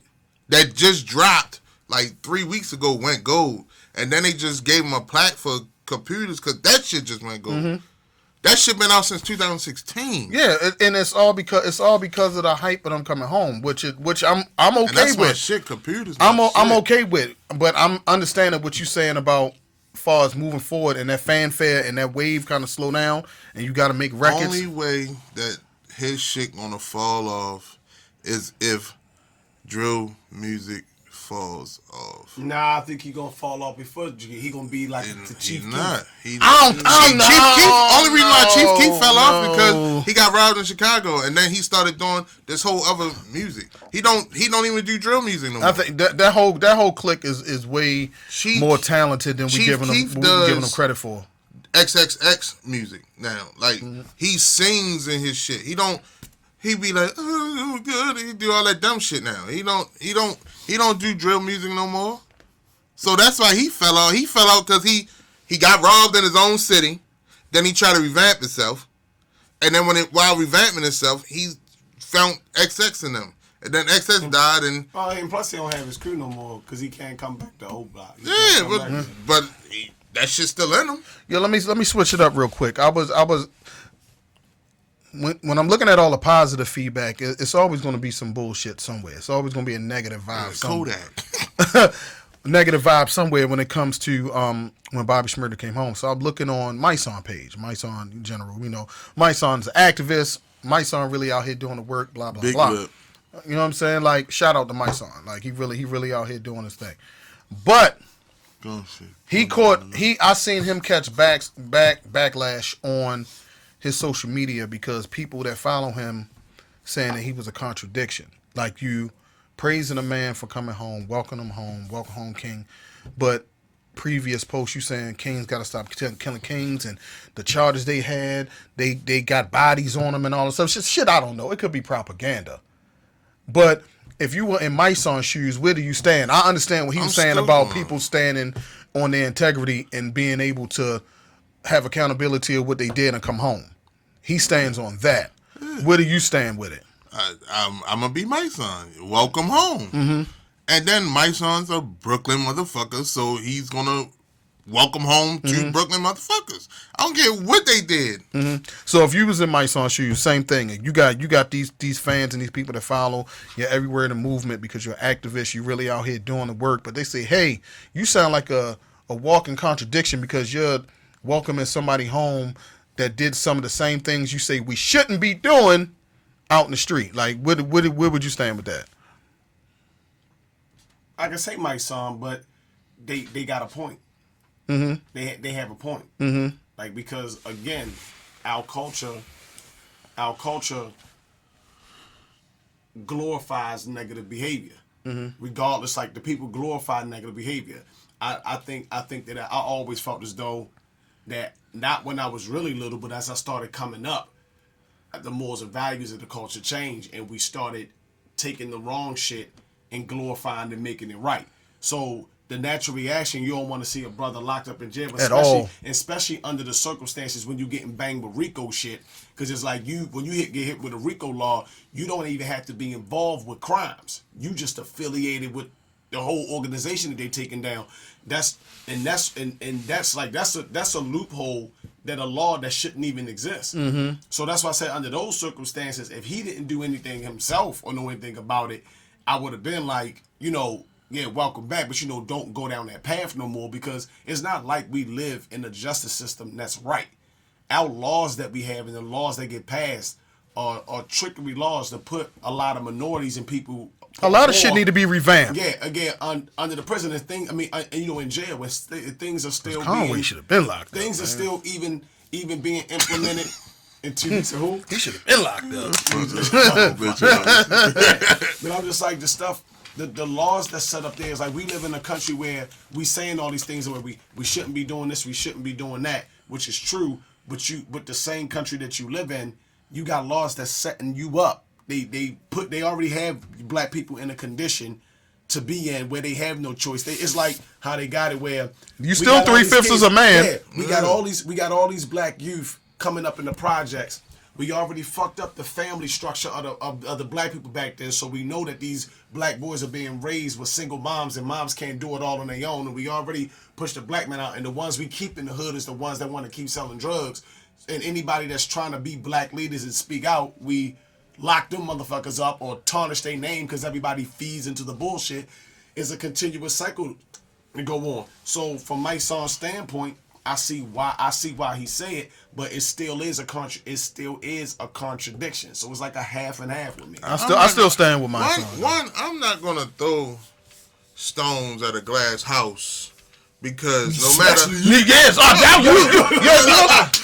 Speaker 3: that just dropped like 3 weeks ago went gold, and then they just gave him a plaque for computers because that shit just went gold. Mm-hmm. That shit been out since 2016.
Speaker 1: Yeah, and it's all because of the hype of them coming home, which I'm okay
Speaker 3: and that's
Speaker 1: with.
Speaker 3: My shit, computers.
Speaker 1: I'm okay with, but I'm understanding what you're saying about far as moving forward and that fanfare and that wave kind of slow down, and you got to make records.
Speaker 3: The only way that his shit gonna fall off is if drill music falls off.
Speaker 2: Nah, I think he gonna fall off before he gonna be like the Chief Keef.
Speaker 3: Not.
Speaker 1: Chief Keef.
Speaker 3: Only reason why Chief Keef fell off because he got robbed in Chicago, and then he started doing this whole other music. He don't even do drill music no more.
Speaker 1: I think that whole clique is way more talented than we giving them credit for.
Speaker 3: XXX music now, like he sings in his shit. He be like, oh, good. He do all that dumb shit now. He don't do drill music no more. So that's why he fell out. He fell out because he got robbed in his own city. Then he tried to revamp himself, and then while revamping himself, he found XX in them. And then XX died,
Speaker 2: and plus he don't have his crew no more because he can't come back to old block.
Speaker 3: But that shit's still in him.
Speaker 1: Yeah, let me switch it up real quick. I was when I'm looking at all the positive feedback, it's always going to be some bullshit somewhere. It's always going to be a negative vibe.
Speaker 3: Kodak.
Speaker 1: Negative vibe somewhere when it comes to when Bobby Shmurda came home. So I'm looking on Myson page. Myson in general, Myson's an activist. Myson really out here doing the work. Blah blah blah.
Speaker 3: Lip.
Speaker 1: You know what I'm saying? Like shout out to Myson. Like he really out here doing his thing. But I seen him catch backlash on his social media because people that follow him saying that he was a contradiction. Like you praising a man for coming home, welcome home, King. But previous posts you saying Kings got to stop killing Kings and the charges they had, they got bodies on them and all this stuff. Shit, I don't know. It could be propaganda. But if you were in Myson's shoes, where do you stand? I understand what he was saying about people standing on their integrity and being able to have accountability of what they did and come home. He stands on that. Where do you stand with it?
Speaker 3: I'm gonna be Myson. Welcome home. Mm-hmm. And then Myson's a Brooklyn motherfucker, so he's gonna welcome home to Brooklyn motherfuckers. I don't care what they did.
Speaker 1: Mm-hmm. So if you was in Myson's shoes, same thing. You got these fans and these people that follow you everywhere in the movement because you're an activist. You really out here doing the work, but they say, hey, you sound like a walking contradiction because you're welcoming somebody home that did some of the same things you say we shouldn't be doing out in the street. Like, where would you stand with that?
Speaker 2: I can say Myson, but they got a point.
Speaker 1: Mm-hmm.
Speaker 2: They have a point.
Speaker 1: Mm-hmm.
Speaker 2: Like, because again, our culture glorifies negative behavior. Mm-hmm. Regardless, like the people glorify negative behavior. I think that I always felt as though that not when I was really little, but as I started coming up, the morals and values of the culture changed, and we started taking the wrong shit and glorifying and making it right. So the natural reaction, you don't want to see a brother locked up in jail, especially under the circumstances when you're getting banged with RICO shit, because it's like when you get hit with a RICO law, you don't even have to be involved with crimes. You just affiliated with the whole organization that they taking down. That's a loophole that a law that shouldn't even exist. Mm-hmm. So that's why I said under those circumstances, if he didn't do anything himself or know anything about it, I would have been like, welcome back, but don't go down that path no more, because it's not like we live in a justice system that's right. Our laws that we have and the laws that get passed are trickery laws to put a lot of minorities and people.
Speaker 1: A lot of shit need to be revamped.
Speaker 2: Yeah, again, under the president thing. I mean, in jail when things are still
Speaker 1: Conway should have been locked up.
Speaker 2: Things are still even being implemented. Into who?
Speaker 1: He should have been locked up.
Speaker 2: But I'm just like the stuff. The laws that's set up there is like we live in a country where we saying all these things where we shouldn't be doing this, we shouldn't be doing that, which is true. But the same country that you live in, you got laws that's setting you up. They already have black people in a condition to be in where they have no choice. It's like how they got it where
Speaker 1: you still 3/5 as a man.
Speaker 2: Yeah, we got all these black youth coming up in the projects. We already fucked up the family structure of the black people back then, so we know that these black boys are being raised with single moms, and moms can't do it all on their own, and we already pushed the black men out, and the ones we keep in the hood is the ones that want to keep selling drugs, and anybody that's trying to be black leaders and speak out, we lock them motherfuckers up or tarnish their name because everybody feeds into the bullshit. Is a continuous cycle to go on. So from Myson's standpoint, I see why he say it, but it still is a contradiction. So it's like a half and half with me.
Speaker 1: I still stand with my son.
Speaker 3: One, I'm not gonna throw stones at a glass house because no matter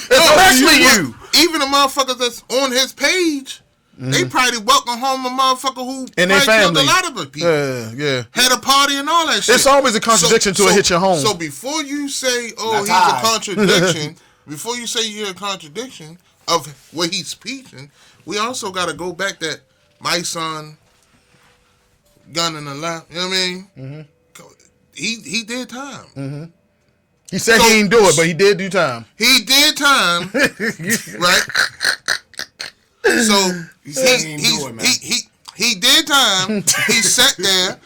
Speaker 1: especially you.
Speaker 3: Even the motherfuckers that's on his page, they probably welcome home a motherfucker who
Speaker 1: and their
Speaker 3: killed
Speaker 1: family.
Speaker 3: a lot of people.
Speaker 1: Yeah.
Speaker 3: Had a party and all that shit.
Speaker 1: It's always a contradiction to hit your home.
Speaker 3: So before you say,
Speaker 2: That's
Speaker 3: he's
Speaker 2: high.
Speaker 3: a contradiction, before you say you're a contradiction of what he's speaking, we also got to go back that my son, gun in the lap, you know what I mean? Mm-hmm. He did time.
Speaker 1: Mm-hmm. He said he didn't do it, but he did do time.
Speaker 3: He did time, right? So he did time. He sat there.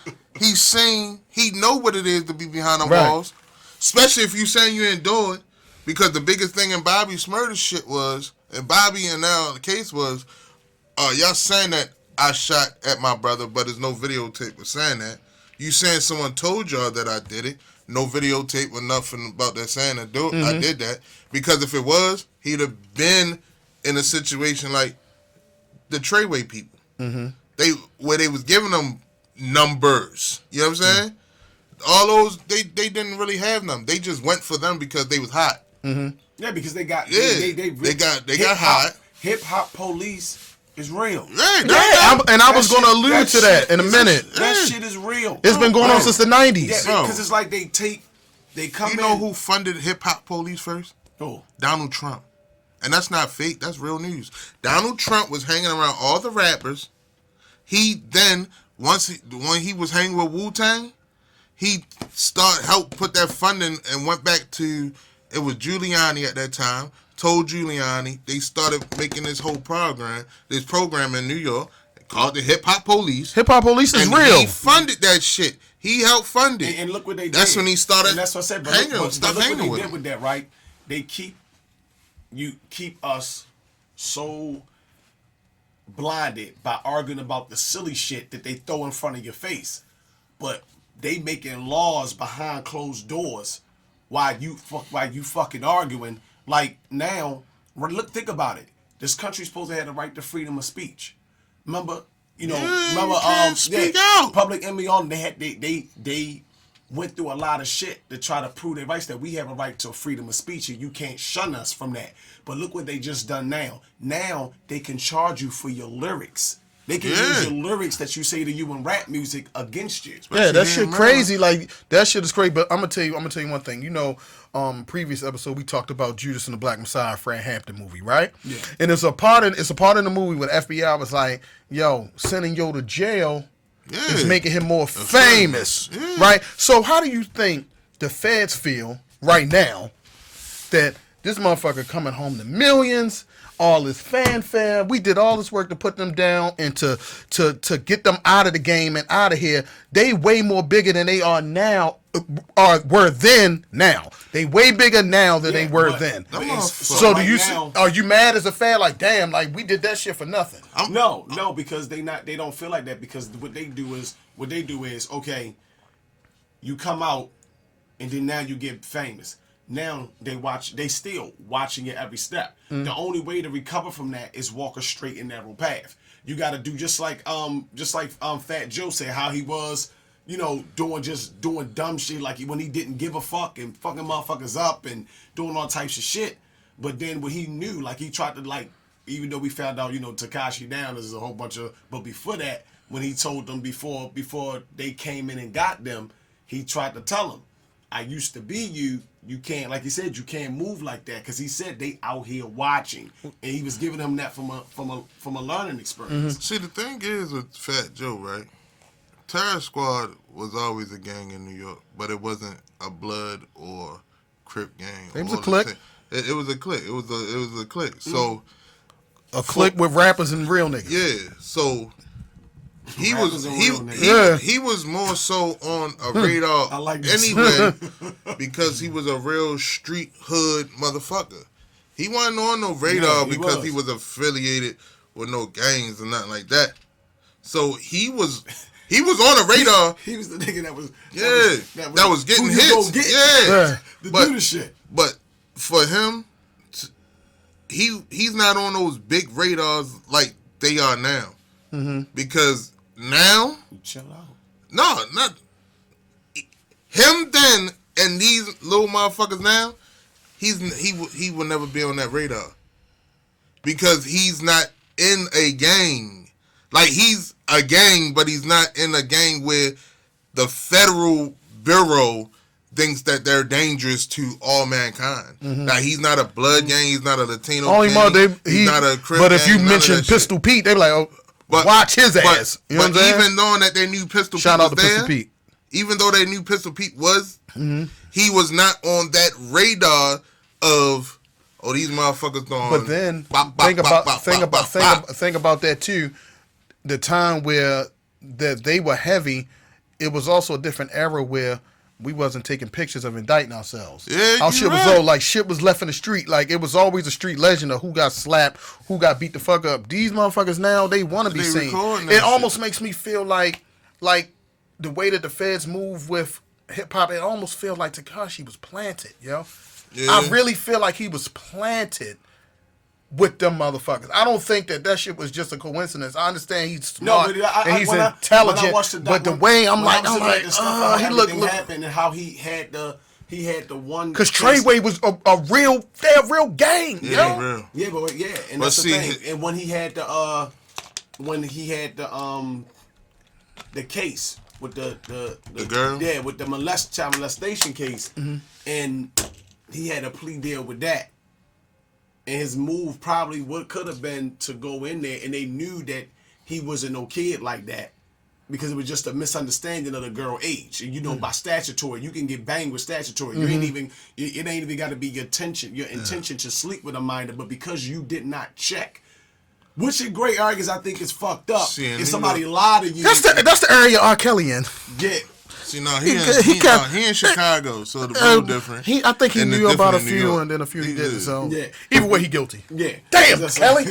Speaker 3: He know what it is to be behind the walls, especially if you saying you didn't do it. Because the biggest thing in Bobby Shmurda shit was, and Bobby and now the case was, y'all saying that I shot at my brother, but there's no videotape of saying that. You saying someone told y'all that I did it. No videotape or nothing about that saying I did that. Because if it was, he'd have been in a situation like the Treyway people. Mm-hmm. Where they was giving them numbers. You know what I'm saying? All those, they didn't really have them. They just went for them because they was hot.
Speaker 2: Mm-hmm. Yeah, because they got
Speaker 3: they got hot.
Speaker 2: Hip hop police is real.
Speaker 1: I was going to allude to that in a minute.
Speaker 2: That shit is real.
Speaker 1: It's been going on since the 90s.
Speaker 2: Yeah, because it's like they come in.
Speaker 3: You know who funded hip hop police first?
Speaker 2: Who?
Speaker 3: Donald Trump. And that's not fake. That's real news. Donald Trump was hanging around all the rappers. He then, when he was hanging with Wu-Tang, he helped put that funding and went back to, it was Giuliani at that time, told Giuliani, they started making this program in New York called the Hip Hop Police.
Speaker 1: Hip Hop Police is real.
Speaker 3: He funded that shit. He helped fund it.
Speaker 2: And look what they did.
Speaker 3: That's when he started.
Speaker 2: And that's what I said. But look what they did with that, right? They keep us so blinded by arguing about the silly shit that they throw in front of your face, but they making laws behind closed doors while you fucking arguing. Like now, think about it. This country's supposed to have the right to freedom of speech. Remember,
Speaker 3: speak out.
Speaker 2: Public Enemy on they went through a lot of shit to try to prove their rights, that we have a right to freedom of speech and you can't shun us from that. But look what they just done now. Now they can charge you for your lyrics. They can use your lyrics that you say to you in rap music against you.
Speaker 1: Yeah, that shit crazy. Like that shit is crazy. But I'm gonna tell you one thing. You know, previous episode we talked about Judas and the Black Messiah, Fred Hampton movie, right? Yeah. And it's a part in the movie where the FBI was like, "Yo, sending Yo to jail is making him more famous, right?" So how do you think the feds feel right now that this motherfucker coming home to millions? All this fanfare. We did all this work to put them down and to get them out of the game and out of here. They way more bigger than they are now, were then now. They way bigger now than they were then. So are you mad as a fan? Like, damn, like we did that shit for nothing.
Speaker 2: No, because they don't feel like that, because what they do is, okay, you come out and then now you get famous. Now they still watching your every step. The only way to recover from that is walk a straight and narrow path. You got to do just like Fat Joe said, how he was, doing dumb shit, like when he didn't give a fuck and fucking motherfuckers up and doing all types of shit. But then when he knew, like he tried to, like, even though we found out, Tekashi down, there's a whole bunch of, but before that, when he told them before they came in and got them, he tried to tell them, I used to be you. You can't, like he said, you can't move like that, because he said they out here watching, and he was giving them that from a learning experience.
Speaker 3: Mm-hmm. See, the thing is with Fat Joe, right? Terror Squad was always a gang in New York, but it wasn't a Blood or Crip gang.
Speaker 1: It was a clique.
Speaker 3: It was a clique. It was a clique. So
Speaker 1: a clique with rappers and real niggas.
Speaker 3: Yeah. So he was more so on a radar anyway because he was a real street hood motherfucker. He wasn't on no radar because he was affiliated with no gangs or nothing like that. So he was on a radar.
Speaker 2: He was the nigga that was
Speaker 3: getting hits. To
Speaker 2: do the shit.
Speaker 3: But for him, he's not on those big radars like they are now. Mm-hmm. Because now,
Speaker 2: chill out.
Speaker 3: No, not. him then and these little motherfuckers now, he will never be on that radar because he's not in a gang. Like he's a gang, but he's not in a gang where the federal bureau thinks that they're dangerous to all mankind. Now he's not a blood gang, he's not a Latino gang, he's not a Crip
Speaker 1: But if
Speaker 3: gang,
Speaker 1: you mention Pistol Pete, they be like, oh, watch his ass. You know what I'm saying?
Speaker 3: Even knowing that they knew Pistol
Speaker 1: Shout
Speaker 3: Pete
Speaker 1: out
Speaker 3: was
Speaker 1: to
Speaker 3: there,
Speaker 1: Pistol Pete.
Speaker 3: even though they knew Pistol Pete was, he was not on that radar of, oh, these motherfuckers going.
Speaker 1: But then think about that too. The time where that they were heavy, it was also a different era where we wasn't taking pictures of indicting ourselves.
Speaker 3: Yeah,
Speaker 1: our shit was all like shit was left in the street. Like it was always a street legend of who got slapped, who got beat the fuck up. These motherfuckers now they want to be seen. It almost makes me feel like the way that the feds move with hip hop. It almost feels like Tekashi was planted. Yo, yeah. I really feel like he was planted with them motherfuckers. I don't think that shit was just a coincidence. I understand he's smart and he's intelligent, but the way I'm like, he looked
Speaker 2: happened and how he had the one
Speaker 1: because Treyway was a real gang,
Speaker 3: yeah,
Speaker 1: yo.
Speaker 2: Real. And that's the thing. And when he had the case with the
Speaker 3: girl,
Speaker 2: with the child molestation case, and he had a plea deal with that. And his move probably could have been to go in there, and they knew that he wasn't no kid like that because it was just a misunderstanding of the girl age. And you know, by statutory, you can get banged with statutory. You ain't even it ain't even got to be your intention to sleep with a minor, but because you did not check. Which in great arguments I think is fucked up. If somebody lied to you,
Speaker 1: that's the area R. Kelly in.
Speaker 3: Yeah. See, no, he in Chicago, so the rule different.
Speaker 1: I think he knew about a few, and then a few he didn't. So either way, he guilty. Yeah. Damn, Kelly.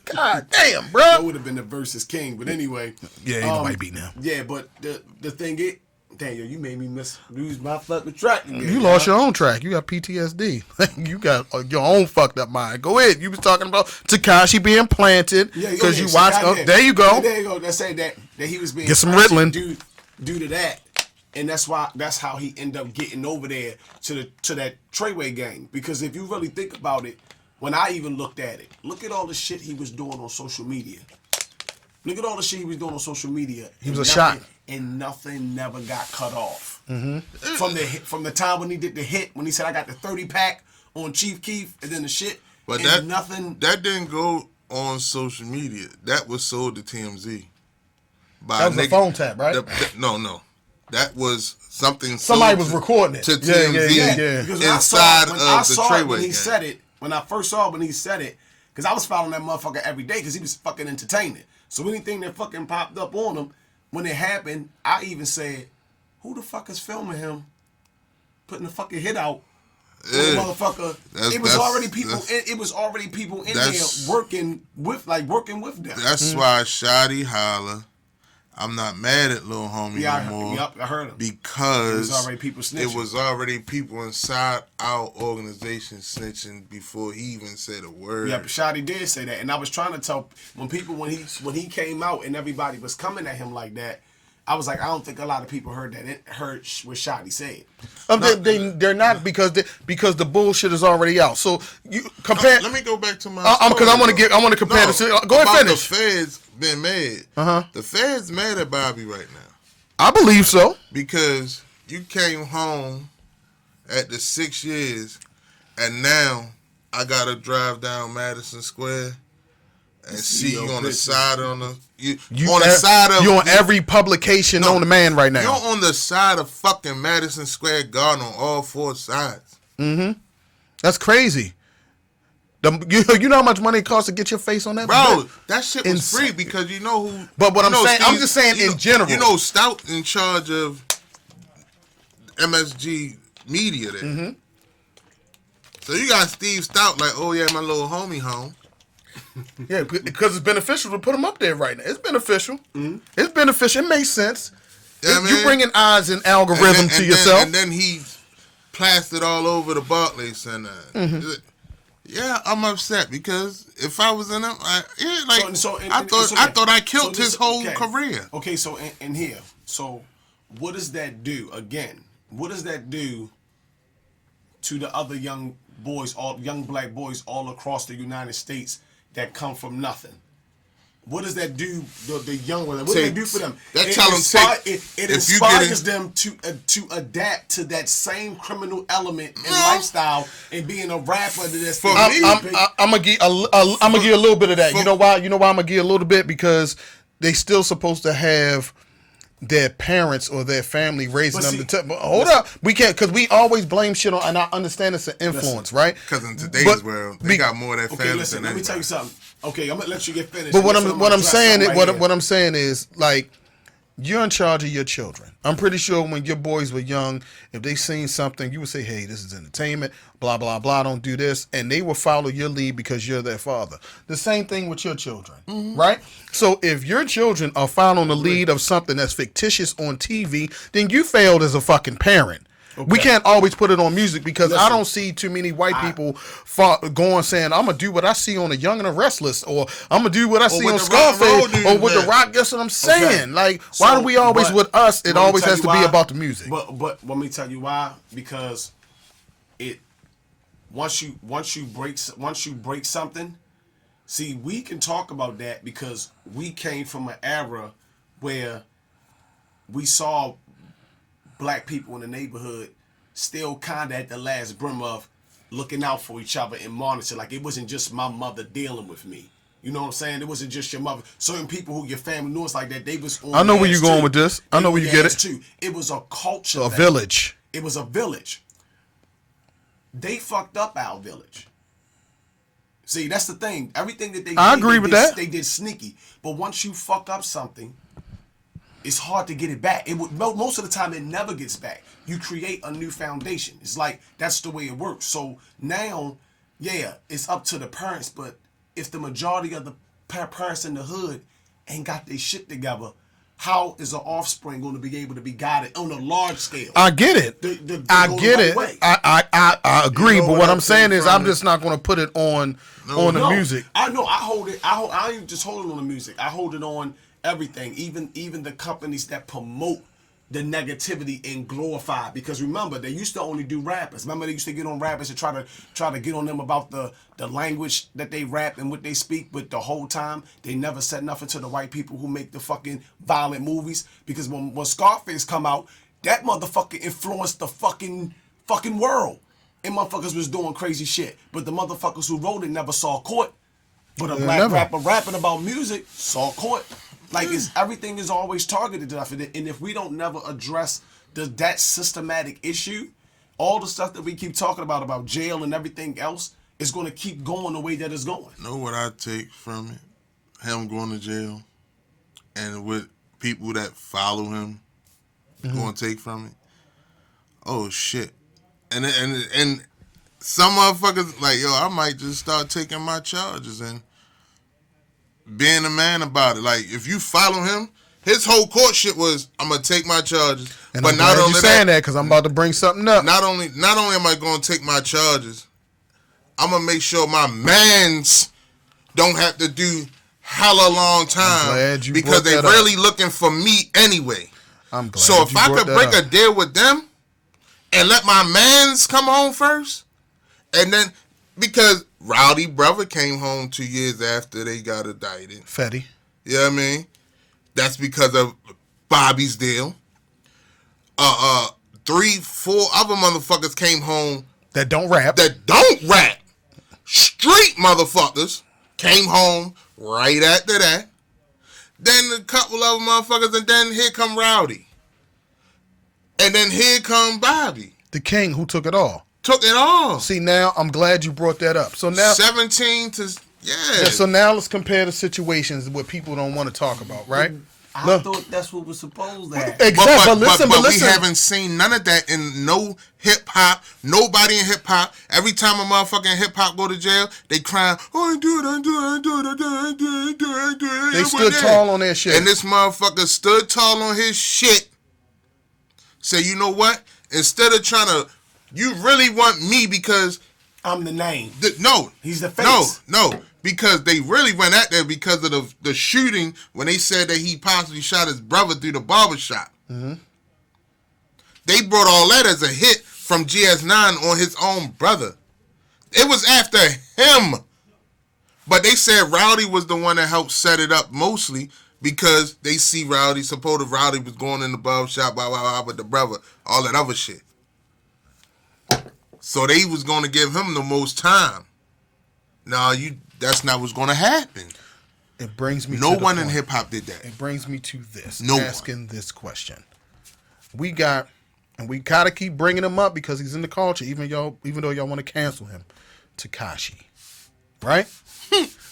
Speaker 1: God damn, bro.
Speaker 2: That would have been the versus king, but anyway.
Speaker 1: Yeah, ain't nobody beat now.
Speaker 2: Yeah, but the thing is, Daniel, you made me lose my fucking track again.
Speaker 1: You lost your own track. You got PTSD. You got your own fucked up mind. Go ahead. You was talking about Tekashi being planted because you watched. There you go.
Speaker 2: There you go. Let's say that he was being
Speaker 1: get some Ritalin
Speaker 2: due to that. And that's how he ended up getting over there to that Treyway gang. Because if you really think about it, when I even looked at it, look at all the shit he was doing on social media. Look at all the shit he was doing on social media.
Speaker 1: He was a shot.
Speaker 2: And nothing never got cut off. From the time when he did the hit, when he said, I got the 30-pack on Chief Keef, and then the shit.
Speaker 3: But that didn't go on social media. That was sold to TMZ.
Speaker 1: That was a phone tap, right?
Speaker 3: No. That was something.
Speaker 1: Somebody was recording it
Speaker 3: to TMZ
Speaker 2: Because
Speaker 3: inside of the Treyway gang.
Speaker 2: Said it, when I first saw it, when he said it, because I was following that motherfucker every day because he was fucking entertaining. So anything that fucking popped up on him, when it happened, I even said, "Who the fuck is filming him, putting the fucking hit out?" Motherfucker, it was already people in there working with them.
Speaker 3: That's why Shotty holla. I'm not mad at Lil Homie no more.
Speaker 2: Yep, I heard him.
Speaker 3: Because
Speaker 2: it was already people snitching.
Speaker 3: It was already people inside our organization snitching before he even said a word.
Speaker 2: Yeah, but Shotty did say that. And I was trying to tell when he came out and everybody was coming at him like that, I was like, I don't think a lot of people heard what Shotty said.
Speaker 1: They're not because the bullshit is already out. So you compare.
Speaker 3: Let me go back to my.
Speaker 1: Because I want to compare this. Go ahead, finish.
Speaker 3: The feds been mad. The feds mad at Bobby right now.
Speaker 1: I believe so
Speaker 3: because you came home at the 6 years, and now I gotta drive down Madison Square and see you on the side
Speaker 1: you're on every publication on the man right now.
Speaker 3: You're on the side of fucking Madison Square Garden on all four sides.
Speaker 1: That's crazy. You know how much money it costs to get your face on that?
Speaker 3: Bro, that shit was free because you know who.
Speaker 1: But what I'm saying, I'm just saying in general.
Speaker 3: You know Stout in charge of MSG Media there. So you got Steve Stout like, oh yeah, my little homie home.
Speaker 1: Yeah, because it's beneficial to put him up there right now. It's beneficial. It's beneficial. It makes sense. Yeah, you bringing eyes and algorithm to yourself.
Speaker 3: And then he plastered all over the Barclays Center. Yeah, I'm upset because if I was in them, I thought I killed his whole career.
Speaker 2: Okay, so in here, so what does that do? Again, what does that do to the other young black boys all across the United States that come from nothing? What does that do the young ones? What does that do for them? It inspires them to adapt to that same criminal element and lifestyle and being a rapper.
Speaker 1: I'm gonna give a little bit of that. You know why? I'm gonna give a little bit because they still supposed to have their parents or their family raising them. Hold up, we can't because we always blame shit on. And I understand it's an influence, right?
Speaker 3: Because in today's world, they got more of their family.
Speaker 2: Listen, let me tell you something. Okay, I'm gonna let you get finished.
Speaker 1: But what I'm saying is like you're in charge of your children. I'm pretty sure when your boys were young, if they seen something, you would say, "Hey, this is entertainment." Blah blah blah. Don't do this, and they will follow your lead because you're their father. The same thing with your children, right? So if your children are following the lead of something that's fictitious on TV, then you failed as a fucking parent. Okay. We can't always put it on music because I don't see too many white people going saying, I'm going to do what I see on The Young and the Restless, or I'm going to do what I see on Scarface, or with The Rock. That's what I'm saying. Okay. Like, why do we always, with us, it always has to be about the music?
Speaker 2: But let me tell you why. Because once you break something, see, we can talk about that because we came from an era where we saw black people in the neighborhood still kind of at the last brim of looking out for each other and monitor. Like, it wasn't just my mother dealing with me. You know what I'm saying? It wasn't just your mother. Certain people who your family knew it's like that, they was on.
Speaker 1: I know where you're going with this. I know where you get it.
Speaker 2: Too. It was a culture.
Speaker 1: A village.
Speaker 2: It was a village. They fucked up our village. See, that's the thing. Everything that they did,
Speaker 1: I agree with that.
Speaker 2: They did sneaky. But once you fuck up something, it's hard to get it back. Most of the time, it never gets back. You create a new foundation. It's like, that's the way it works. So now, it's up to the parents, but if the majority of the parents in the hood ain't got their shit together, how is an offspring going to be able to be guided on a large scale?
Speaker 1: I get it. I get it. I agree, but what I'm saying is I'm just not going to put it on the music.
Speaker 2: I know. I ain't just hold it on the music. I hold it on everything, even the companies that promote the negativity and glorify. Because remember, they used to only do rappers. Remember, they used to get on rappers and try to get on them about the language that they rap and what they speak. But the whole time, they never said nothing to the white people who make the fucking violent movies. Because when Scarface come out, that motherfucker influenced the fucking world. And motherfuckers was doing crazy shit. But the motherfuckers who wrote it never saw court. But a black rapper rapping about music saw court. Like, everything is always targeted to that. And if we don't never address that systematic issue, all the stuff that we keep talking about jail and everything else, is going to keep going the way that it's going.
Speaker 3: Know what I take from it? Him going to jail, and what people that follow him going to take from it? Oh, shit. And some motherfuckers, like, yo, I might just start taking my charges and being a man about it. Like, if you follow him, his whole court shit was, I'm gonna take my charges.
Speaker 1: And but I'm not only saying that because I'm about to bring something up.
Speaker 3: Not only am I gonna take my charges, I'm gonna make sure my mans don't have to do hella long time because they really looking for me anyway.
Speaker 1: I'm glad.
Speaker 3: So if I could break a deal with them and let my mans come home first, and then because Rowdy brother came home 2 years after they got indicted.
Speaker 1: Fetty.
Speaker 3: You know what I mean? That's because of Bobby's deal. 3, 4 other motherfuckers came home
Speaker 1: that don't rap.
Speaker 3: Street motherfuckers came home right after that. Then a couple of motherfuckers, and then here come Rowdy. And then here come Bobby.
Speaker 1: The king who took it all.
Speaker 3: See,
Speaker 1: now I'm glad you brought that up. So now
Speaker 3: 17 to
Speaker 1: so now let's compare the situations what people don't want to talk about, right?
Speaker 2: I thought that's what was supposed to happen.
Speaker 1: Exactly.
Speaker 3: But listen, we haven't seen none of that in no hip hop. Nobody in hip hop. Every time a motherfucking hip hop go to jail, they crying, "Oh, I do it."
Speaker 1: They stood tall on their shit,
Speaker 3: and this motherfucker stood tall on his shit. Say, you know what? Instead of trying to. You really want me because
Speaker 2: I'm the name.
Speaker 3: No.
Speaker 2: He's the face.
Speaker 3: No. Because they really went at there because of the shooting when they said that he possibly shot his brother through the barbershop. Mm-hmm. they brought all that as a hit from GS9 on his own brother. It was after him. But they said Rowdy was the one that helped set it up mostly because they see Rowdy, supportive Rowdy was going in the barber shop, blah, blah, blah, with the brother, all that other shit. So they was going to give him the most time. Now, that's not what's going to happen.
Speaker 1: It brings me
Speaker 3: no
Speaker 1: to the
Speaker 3: one
Speaker 1: point.
Speaker 3: in hip-hop did that.
Speaker 1: It brings me to this.
Speaker 3: No
Speaker 1: asking one. This question. We got, and we got to keep bringing him up because he's in the culture, even though y'all want to cancel him. Tekashi. Right?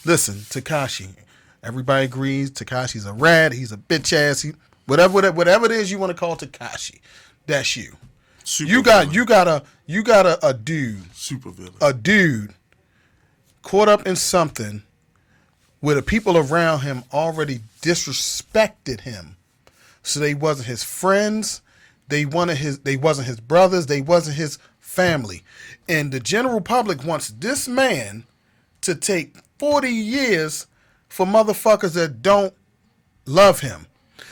Speaker 1: Listen, Tekashi. Everybody agrees Tekashi's a rat. He's a bitch ass. Whatever it is you want to call Tekashi, that's you. You got a dude.
Speaker 2: Super villain.
Speaker 1: A dude caught up in something where the people around him already disrespected him. So they wasn't his friends. They wasn't his brothers. They wasn't his family. And the general public wants this man to take 40 years for motherfuckers that don't love him.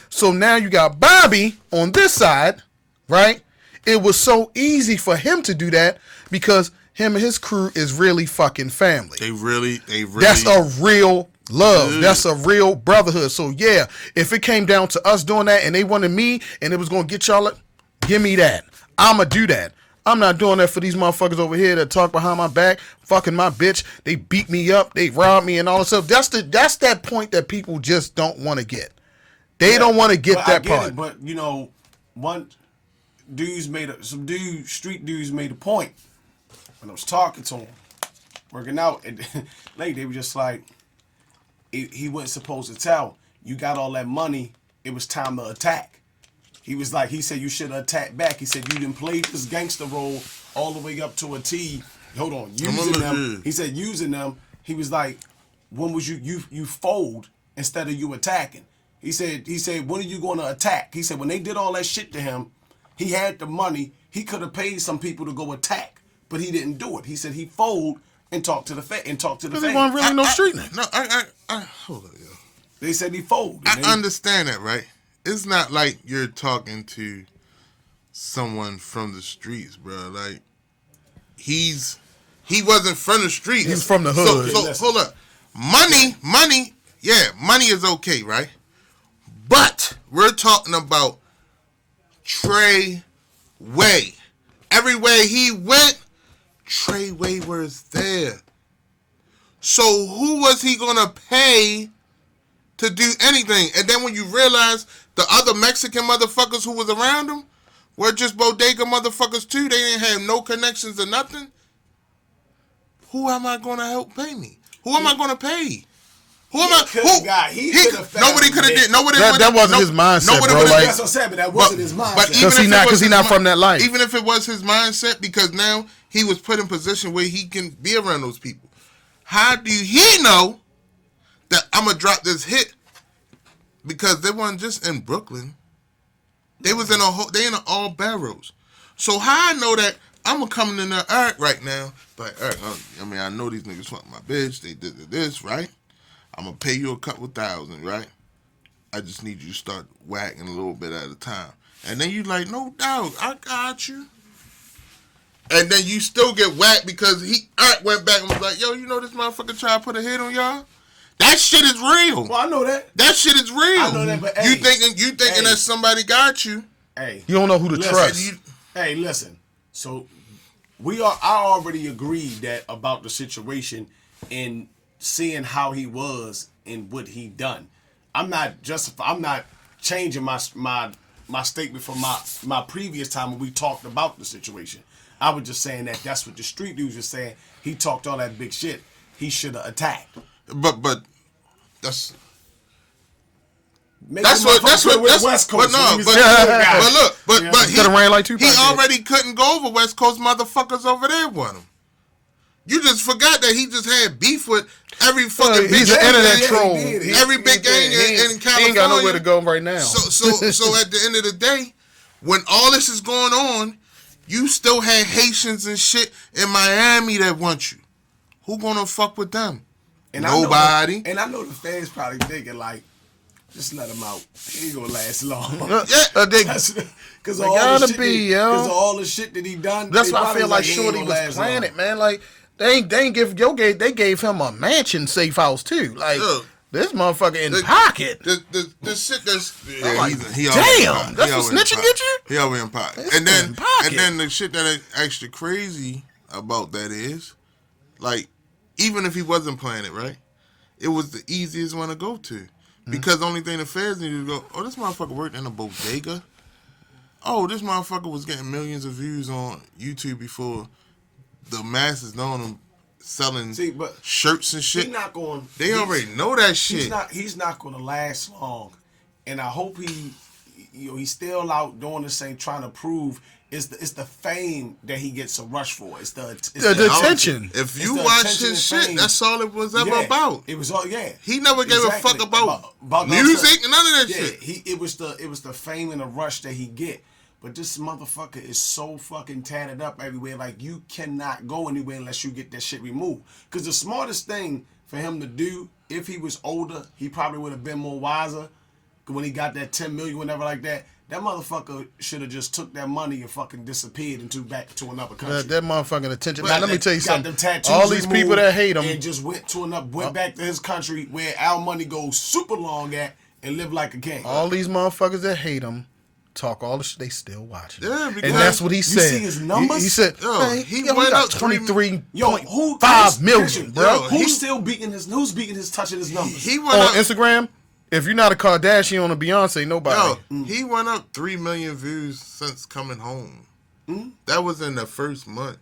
Speaker 1: So now you got Bobby on this side, right? It was so easy for him to do that because him and his crew is really fucking family.
Speaker 3: They really.
Speaker 1: That's a real love. Ugh. That's a real brotherhood. So yeah, if it came down to us doing that and they wanted me and it was going to get y'all, give me that. I'ma do that. I'm not doing that for these motherfuckers over here that talk behind my back, fucking my bitch. They beat me up, they robbed me and all this stuff. That's that point that people just don't want to get. They don't want to get that part.
Speaker 2: It, but you know, street dudes made a point when I was talking to him, working out, and like they were just like, he wasn't supposed to tell. You got all that money, it was time to attack. He said you should have attacked back. He said you didn't play this gangster role all the way up to a T. Hold on, using them. He said using them. He was like, when was you fold instead of you attacking? He said when are you going to attack? He said when they did all that shit to him, he had the money. He could have paid some people to go attack, but he didn't do it. He said he fold and talk to the fans.
Speaker 1: Because he wasn't really no street nigga.
Speaker 3: No, I hold on, yo.
Speaker 2: They said he fold.
Speaker 3: I understand that, right? It's not like you're talking to someone from the streets, bro. Like, he wasn't from the streets.
Speaker 1: He's from the hood.
Speaker 3: So hold up. Money is okay, right? But we're talking about Trey Way. Everywhere he went, Trey Way was there. So who was he gonna pay to do anything? And then when you realize the other Mexican motherfuckers who was around him were just bodega motherfuckers too, they didn't have no connections or nothing. Who am I gonna help pay me? Who am I gonna pay? Who am I? Nobody could have did.
Speaker 1: That wasn't his mindset, bro.
Speaker 2: Like, that's what I'm saying, but that wasn't his mindset.
Speaker 1: Because he's not from that life.
Speaker 3: Even if it was his mindset, because now he was put in position where he can be around those people. How do he know that I'm gonna drop this hit? Because they weren't just in Brooklyn. They was in they in all barrels. So how I know that I'm gonna come in there, Eric, right now. Like, Eric, I know these niggas fuck my bitch. They did this, right? I'm gonna pay you a couple $1,000, right? I just need you to start whacking a little bit at a time. And then you like, no doubt, I got you. And then you still get whacked because Eric went back and was like, yo, you know this motherfucker try to put a hit on y'all? That shit is real.
Speaker 2: Well, I know that.
Speaker 3: That shit is real.
Speaker 2: I know that, but
Speaker 3: you thinking that somebody got you.
Speaker 2: Hey.
Speaker 1: You don't know who to trust.
Speaker 2: Hey, listen. So I already agreed that about the situation and seeing how he was and what he done. I'm not changing my statement from my previous time when we talked about the situation. I was just saying that that's what the street dudes were saying. He talked all that big shit. He should have attacked.
Speaker 3: But that's
Speaker 2: what West Coast.
Speaker 3: But he already
Speaker 2: did.
Speaker 3: couldn't go over West Coast motherfuckers over there with him. You just forgot that he just had beef with every fucking big
Speaker 1: he's an internet troll.
Speaker 3: Every big gang in California.
Speaker 1: He ain't got nowhere to go right now.
Speaker 3: So at the end of the day, when all this is going on, you still had Haitians and shit in Miami that want you. Who gonna fuck with them?
Speaker 2: And
Speaker 3: nobody.
Speaker 2: I know the fans probably thinking like, Just let him out. He ain't gonna last long. Because
Speaker 1: they gotta be, yo.
Speaker 2: Because of all the shit that he done.
Speaker 1: That's why I feel like Shorty was planted, man. Like they ain't give they gave him a mansion safe house too. Like this motherfucker in pocket.
Speaker 3: The shit that's
Speaker 1: like,
Speaker 3: he
Speaker 1: damn, that's what snitching get you.
Speaker 3: He always in pocket. And then the shit that is extra crazy about that is, like, even if he wasn't planted, right, it was the easiest one to go to. Because the only thing the feds needed to go, oh, this motherfucker worked in a bodega. Oh, this motherfucker was getting millions of views on YouTube before the masses known him selling shirts and shit. They already know that shit.
Speaker 2: He's not going to last long. And I hope he's still out doing this thing, trying to prove it's the fame that he gets a rush for. It's the
Speaker 1: attention.
Speaker 3: If you watch his shit, that's all it was ever about.
Speaker 2: It was all
Speaker 3: He never gave a fuck about music and none of that shit.
Speaker 2: It was the fame and the rush that he get. But this motherfucker is so fucking tatted up everywhere. Like, you cannot go anywhere unless you get that shit removed. Because the smartest thing for him to do, if he was older, he probably would have been more wiser. When he got that 10 million, whatever like that, that motherfucker should have just took that money and fucking disappeared back to another country.
Speaker 1: That motherfucking attention. Now, let me tell you something. All these people that hate him.
Speaker 2: And just went back to his country where our money goes super long at and live like a king.
Speaker 1: All these motherfuckers that hate him talk all the shit, they still watching.
Speaker 3: Yeah,
Speaker 1: and that's what he said.
Speaker 2: You see his numbers?
Speaker 1: He said,
Speaker 3: he went up
Speaker 1: 23.5 million, bro.
Speaker 2: Who's beating his touching his numbers?
Speaker 3: He went
Speaker 1: on
Speaker 3: up,
Speaker 1: Instagram. If you're not a Kardashian or a Beyonce, nobody.
Speaker 3: He went up 3 million views since coming home. That was in the first month.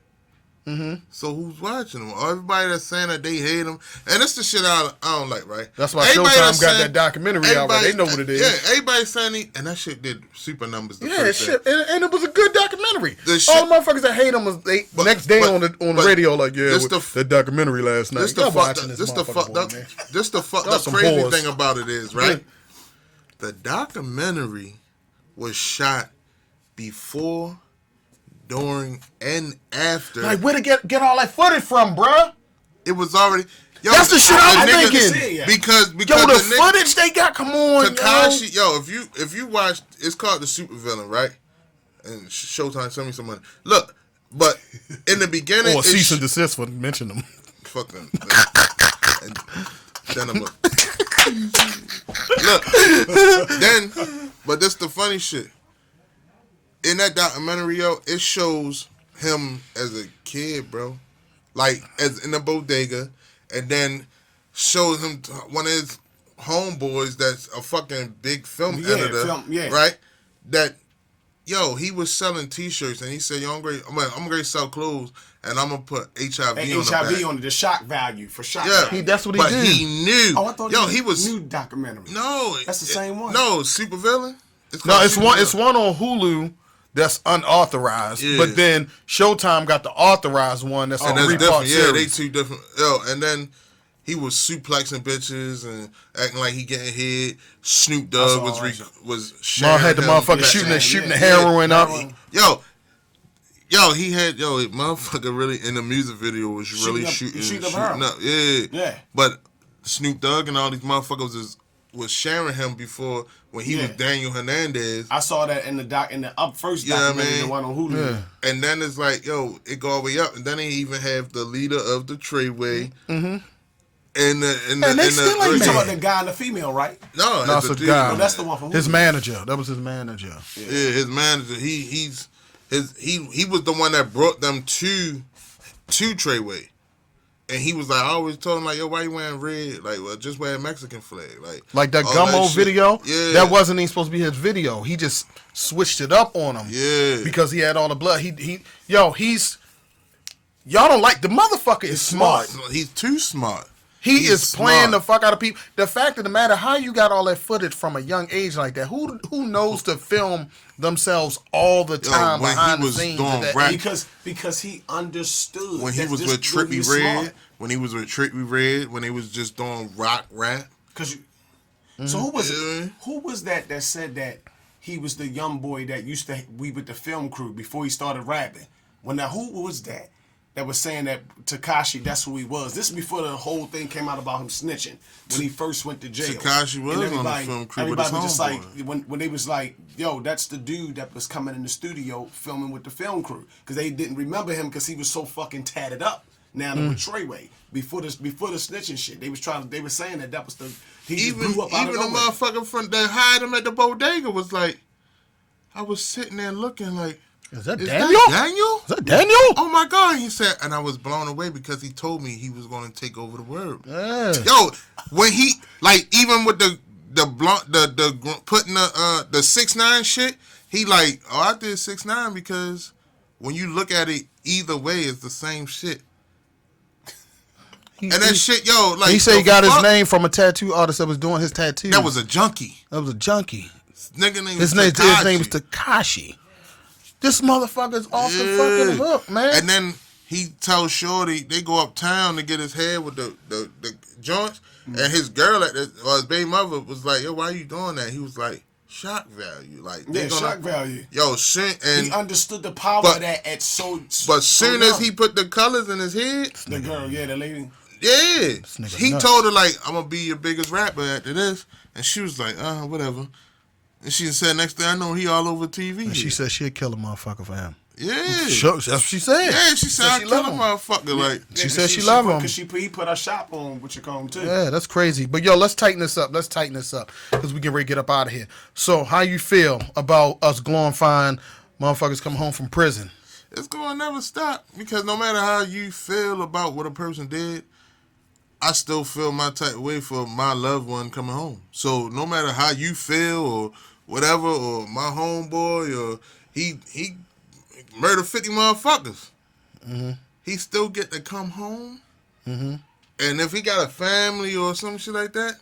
Speaker 3: So who's watching him? Everybody that's saying that they hate him, and it's the shit I don't like, right?
Speaker 1: That's why Showtime got that documentary out. Right? They know what it is.
Speaker 3: Yeah, everybody's saying and that shit did super numbers.
Speaker 1: Shit, and it was a good documentary. All the motherfuckers that hate him was next day on the radio like, the documentary last night.
Speaker 3: This the fucked up crazy thing about it is, right? The documentary was shot before, during, and after.
Speaker 1: Like, where to get all that footage from, bruh?
Speaker 3: It was already. Yo,
Speaker 1: that's the shit I'm thinking.
Speaker 3: Because
Speaker 1: the footage they got, come on,
Speaker 3: Tekashi, if you watch, it's called The Supervillain, right? And Showtime sent me some money. Look, but in the beginning,
Speaker 1: or cease and desist for mentioning them.
Speaker 3: Fuck them. And then I'm look. But this the funny shit. In that documentary, it shows him as a kid, bro. Like, as in the bodega. And then shows him one of his homeboys that's a fucking big film editor. Right? That, he was selling T-shirts. And he said, I'm going to sell clothes. And I'm going to put HIV on
Speaker 2: the shock value, for shock
Speaker 3: value.
Speaker 1: That's what he did.
Speaker 3: But he knew.
Speaker 2: Oh, I thought he was new documentary.
Speaker 3: No.
Speaker 2: That's the same one.
Speaker 3: No, Supervillain.
Speaker 1: It's one on Hulu. That's unauthorized, but then Showtime got the authorized one. That's a 3-part series.
Speaker 3: Yeah, they two different. And then he was suplexing bitches and acting like he getting hit. Snoop Dogg was sharing.
Speaker 1: Had the motherfucker shooting the heroin up.
Speaker 3: He had motherfucker really in the music video was really shooting up. Yeah. But Snoop Dogg and all these motherfuckers was sharing him before when he was Daniel Hernandez.
Speaker 2: I saw that in the first documentary, the one on Hulu.
Speaker 3: Yeah. And then it's like, it go all the way up, and then they even have the leader of the Treyway. Mm-hmm. And
Speaker 2: they still ain't talking about the guy and the female, right?
Speaker 3: No,
Speaker 1: it's a guy.
Speaker 2: No, that's the one from Hulu.
Speaker 1: His manager. That was his manager.
Speaker 3: Yeah, his manager. He was the one that brought them to Treyway. And he was like, I always told him, like, why you wearing red? Like, well, just wear a Mexican flag. Like
Speaker 1: that Gummo video? That wasn't even supposed to be his video. He just switched it up on him.
Speaker 3: Yeah.
Speaker 1: Because he had all the blood. Y'all don't like, the motherfucker is smart.
Speaker 3: He's too smart.
Speaker 1: He's playing the fuck out of people. The fact of the matter, how you got all that footage from a young age like that? Who knows to film themselves all the time behind the scenes?
Speaker 2: Because he understood.
Speaker 3: When he was with Trippie Redd, when he was just doing rock rap.
Speaker 2: So who was that said that he was the young boy that used to be with the film crew before he started rapping? Who was that that was saying that Tekashi, that's who he was. This is before the whole thing came out about him snitching when he first went to jail.
Speaker 3: Tekashi was on the film crew with his
Speaker 2: was just like,
Speaker 3: homeboy.
Speaker 2: when they was like, yo, that's the dude that was coming in the studio filming with the film crew. Because they didn't remember him because he was so fucking tatted up. Now with Treyway. Before the snitching shit. They were saying that was the, he
Speaker 3: Even
Speaker 2: blew up out of
Speaker 3: the
Speaker 2: nowhere.
Speaker 3: motherfucker from that hired him at the bodega was like, I was sitting there looking like,
Speaker 1: Is that
Speaker 3: Is
Speaker 1: Daniel?
Speaker 3: that Daniel?
Speaker 1: Is that Daniel?
Speaker 3: Oh my God, he said, and I was blown away because he told me he was going to take over the world.
Speaker 1: Yeah.
Speaker 3: Yo, when he, like, even with the putting the 6ix9ine shit, he like, oh, I did 6ix9ine because when you look at it either way, it's the same shit. And that shit, yo, like,
Speaker 1: he said he got his name from a tattoo artist that was doing his tattoos.
Speaker 3: That was a junkie. His
Speaker 1: name was Tekashi. This motherfucker's off the fucking hook, man.
Speaker 3: And then he tells Shorty, they go uptown to get his head with the joints, and his girl or his baby mother was like, yo, why are you doing that? He was like, shock value. Like,
Speaker 2: shock value.
Speaker 3: Yo, and
Speaker 2: he understood the power of that at
Speaker 3: But soon as he put the colors in his head,
Speaker 2: the girl, the lady.
Speaker 3: Yeah. He
Speaker 1: nuts.
Speaker 3: told her, like, I'm going to be your biggest rapper after this. And she was like, whatever. And she said, next thing I know, he all over TV.
Speaker 1: And she said she'd kill a motherfucker for him.
Speaker 3: Yeah.
Speaker 1: That's what she said.
Speaker 3: Yeah, she said, I'll kill a motherfucker. Like,
Speaker 1: she said she love him.
Speaker 2: Because he put her shop on what you call him, too.
Speaker 1: Yeah, that's crazy. But, yo, let's tighten this up. Because we get ready to get up out of here. So, how you feel about us glorifying motherfuckers coming home from prison?
Speaker 3: It's going to never stop. Because no matter how you feel about what a person did, I still feel my type of way for my loved one coming home. So no matter how you feel or whatever, or my homeboy, or he murdered 50 motherfuckers, he still get to come home. And if he got a family or some shit like that,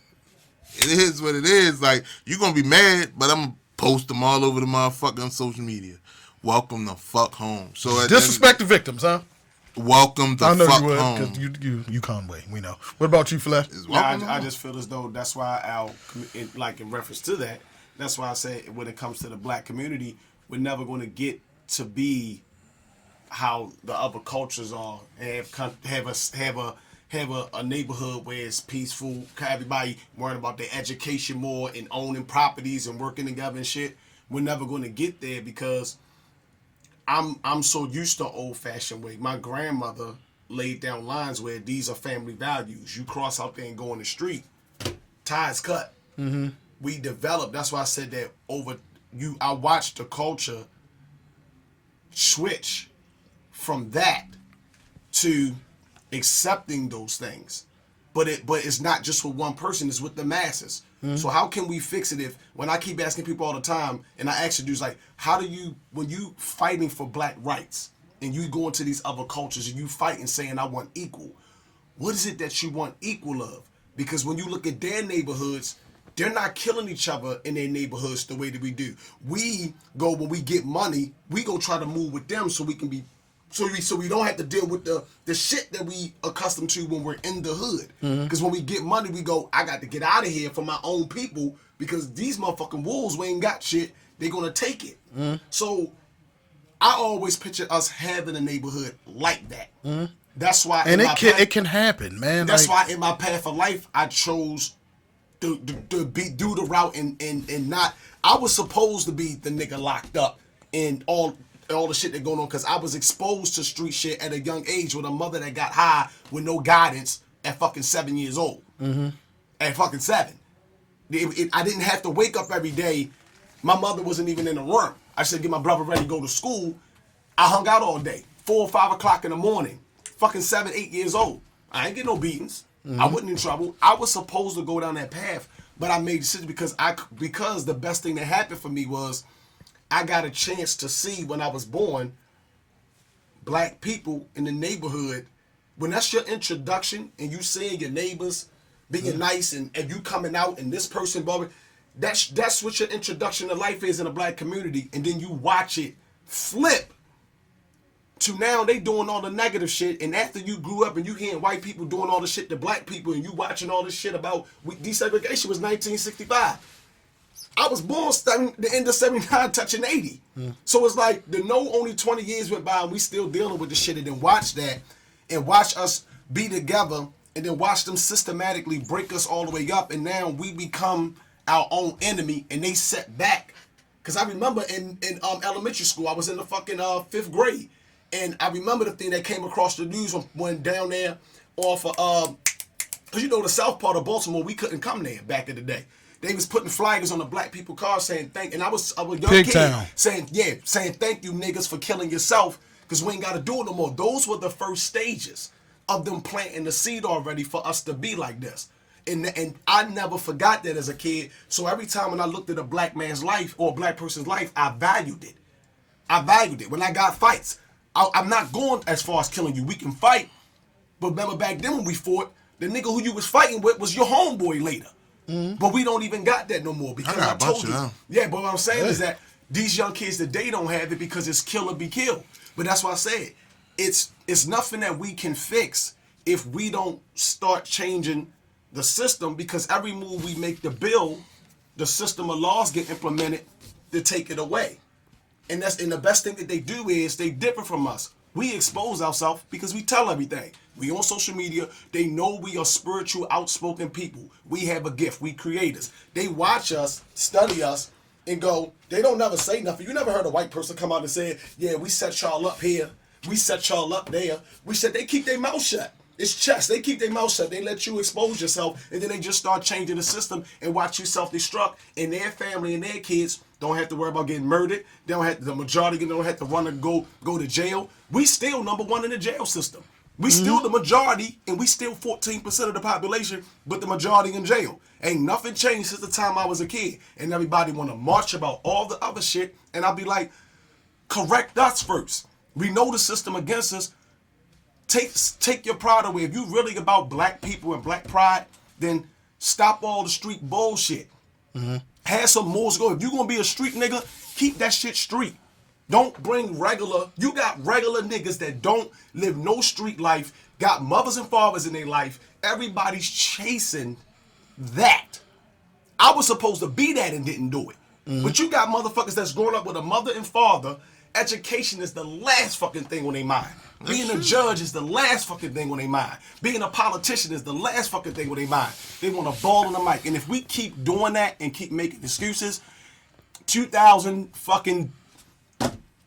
Speaker 3: it is what it is. Like, you going to be mad, but I'm going to post them all over the motherfucker on social media. Welcome the fuck home. So
Speaker 1: Disrespect the victims, huh?
Speaker 3: Welcome the fuck home.
Speaker 1: I know you would, because you Conway, we know. What about you, Flash?
Speaker 2: I just feel as though that's why in reference to that, that's why I say when it comes to the black community, we're never going to get to be how the other cultures are and have a neighborhood where it's peaceful, everybody worrying about their education more and owning properties and working together and shit. We're never going to get there because I'm so used to old-fashioned way. My grandmother laid down lines where these are family values. You cross out there and go in the street, ties cut. We developed. That's why I said that I watched the culture switch from that to accepting those things. But it's not just with one person, it's with the masses. So how can we fix it when I keep asking people all the time, and I ask dudes like, when you fighting for black rights, and you go into these other cultures and you fight and saying, I want equal, what is it that you want equal of? Because when you look at their neighborhoods, they're not killing each other in their neighborhoods the way that we do. We go, when we get money, we go try to move with them so we can be, so we don't have to deal with the shit that we accustomed to when we're in the hood. Because when we get money, we go, I got to get out of here for my own people because these motherfucking wolves, we ain't got shit. They're going to take it. So I always picture us having a neighborhood like that. That's why.
Speaker 1: And it can happen, man.
Speaker 2: That's why in my path of life, I chose to do the route and not. I was supposed to be the nigga locked up and all the shit that going on because I was exposed to street shit at a young age with a mother that got high with no guidance at fucking 7 years old. At fucking 7. I didn't have to wake up every day. My mother wasn't even in the room. I said, get my brother ready to go to school. I hung out all day. 4 or 5 o'clock in the morning. Fucking 7, 8 years old. I ain't get no beatings. I wasn't in trouble. I was supposed to go down that path, but I made decisions because the best thing that happened for me was I got a chance to see when I was born black people in the neighborhood. When that's your introduction and you seeing your neighbors being nice and you coming out and this person, that's what your introduction to life is in a black community. And then you watch it flip to now they doing all the negative shit. And after you grew up and you hearing white people doing all the shit to black people and you watching all this shit about desegregation was 1965. I was born the end of 79, touching 80. So it's like, only 20 years went by and we still dealing with the shit, and then watch that and watch us be together and then watch them systematically break us all the way up, and now we become our own enemy and they set back. Because I remember in elementary school, I was in the fucking 5th grade, and I remember the thing that came across the news when down there off of, because the south part of Baltimore, we couldn't come there back in the day. They was putting flaggers on the black people cars saying thank, and I was a young
Speaker 1: Big
Speaker 2: kid
Speaker 1: town.
Speaker 2: saying thank you niggas for killing yourself, because we ain't got to do it no more. Those were the first stages of them planting the seed already for us to be like this. And I never forgot that as a kid. So every time when I looked at a black man's life or a black person's life, I valued it. I valued it. When I got fights, I'm not going as far as killing you. We can fight. But remember back then when we fought, the nigga who you was fighting with was your homeboy later. But we don't even got that no more, because I told you. Yeah, but what I'm saying is that these young kids today don't have it because it's kill or be killed. But that's why I said it's nothing that we can fix if we don't start changing the system, because every move we make the bill, the system of laws get implemented to take it away. And the best thing that they do is they differ from us. We expose ourselves because we tell everything. We on social media. They know we are spiritual, outspoken people. We have a gift. We creators. They watch us, study us, and go, they don't never say nothing. You never heard a white person come out and say, yeah, we set y'all up here. We set y'all up there. We said they keep their mouth shut. It's chess. They keep their mouth shut. They let you expose yourself, and then they just start changing the system and watch you self-destruct, and their family and their kids don't have to worry about getting murdered. They don't have, the majority don't have to run and go to jail. We still number one in the jail system. We still the majority, and we still 14% of the population, but the majority in jail. Ain't nothing changed since the time I was a kid. And everybody want to march about all the other shit, and I'll be like, correct us first. We know the system against us. Take your pride away. If you really about black people and black pride, then stop all the street bullshit. Have some morals go. If you gonna be a street nigga, keep that shit street. Don't bring you got regular niggas that don't live no street life, got mothers and fathers in their life. Everybody's chasing that. I was supposed to be that and didn't do it. But you got motherfuckers that's growing up with a mother and father. Education is the last fucking thing on their mind. Being a judge is the last fucking thing on their mind. Being a politician is the last fucking thing on their mind. They want to ball on the mic. And if we keep doing that and keep making excuses, 2000 fucking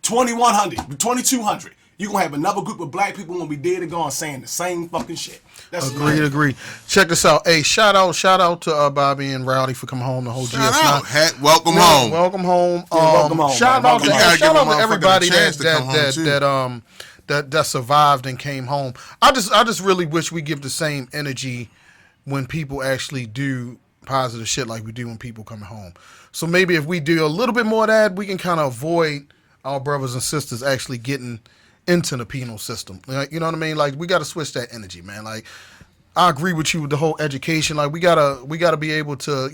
Speaker 2: 2100, 2200, you're going to have another group of black people when we dead and gone saying the same fucking shit. That's
Speaker 1: Agree. Check this out. Hey, shout out to Bobby and Rowdy for coming home to hold
Speaker 3: Shout
Speaker 1: GS9.
Speaker 3: out. Welcome home.
Speaker 1: Welcome home.
Speaker 2: Welcome home.
Speaker 1: Shout out to everybody
Speaker 3: that
Speaker 1: that survived and came home. I just really wish we give the same energy when people actually do positive shit like we do when people coming home. So maybe if we do a little bit more of that, we can kind of avoid our brothers and sisters actually getting into the penal system. Like, you know what I mean? Like, we got to switch that energy, man. Like, I agree with you with the whole education. Like, we gotta be able to,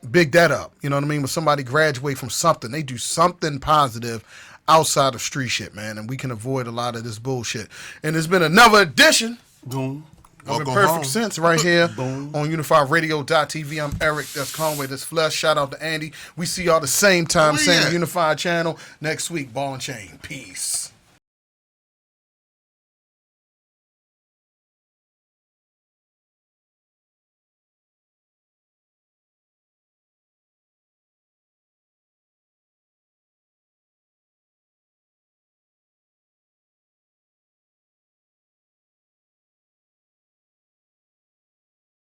Speaker 1: big that up. You know what I mean? When somebody graduate from something, they do something positive outside of street shit, man, and we can avoid a lot of this bullshit. And there's been another edition
Speaker 2: Boom.
Speaker 1: of Imperfect Sense right here on UnifiedRadio.tv. I'm Eric. That's Conway. That's Flesh. Shout out to Andy. We see y'all the same time, same Unified channel next week. Ball and chain. Peace.